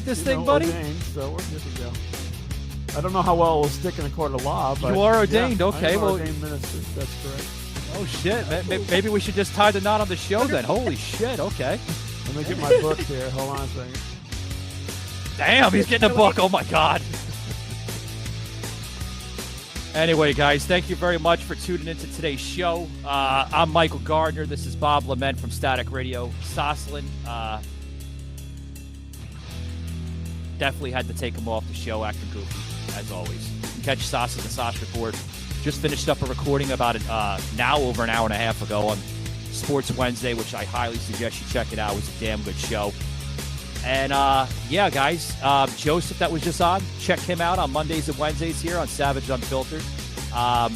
this thing, buddy. Ordained, so we're good to go. I don't know how well it will stick in a court of law, but you are ordained. Yeah, okay, well, ordained minister. That's correct. Oh shit! Maybe we should just tie the knot on the show then. Holy shit! Okay. Let me get my book here. Hold on a second. Damn, he's getting a book. Oh my god. Anyway, guys, thank you very much for tuning into today's show. I'm Michael Gardner. This is Bob Lament from Static Radio. Sosslin definitely had to take him off the show acting goofy, as always. You can catch Sauce at the Sauce Report. Just finished up a recording about it now over an hour and a half ago on Sports Wednesday, which I highly suggest you check it out. It was a damn good show. And, yeah, guys, Joseph that was just on, check him out on Mondays and Wednesdays here on Savage Unfiltered. Yeah,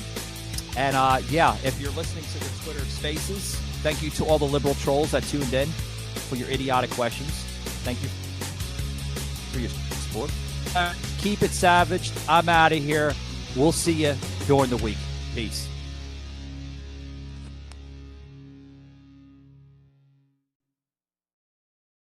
if you're listening to the Twitter Spaces, thank you to all the liberal trolls that tuned in for your idiotic questions. Thank you for your support. Keep it savage. I'm out of here. We'll see you during the week. Peace.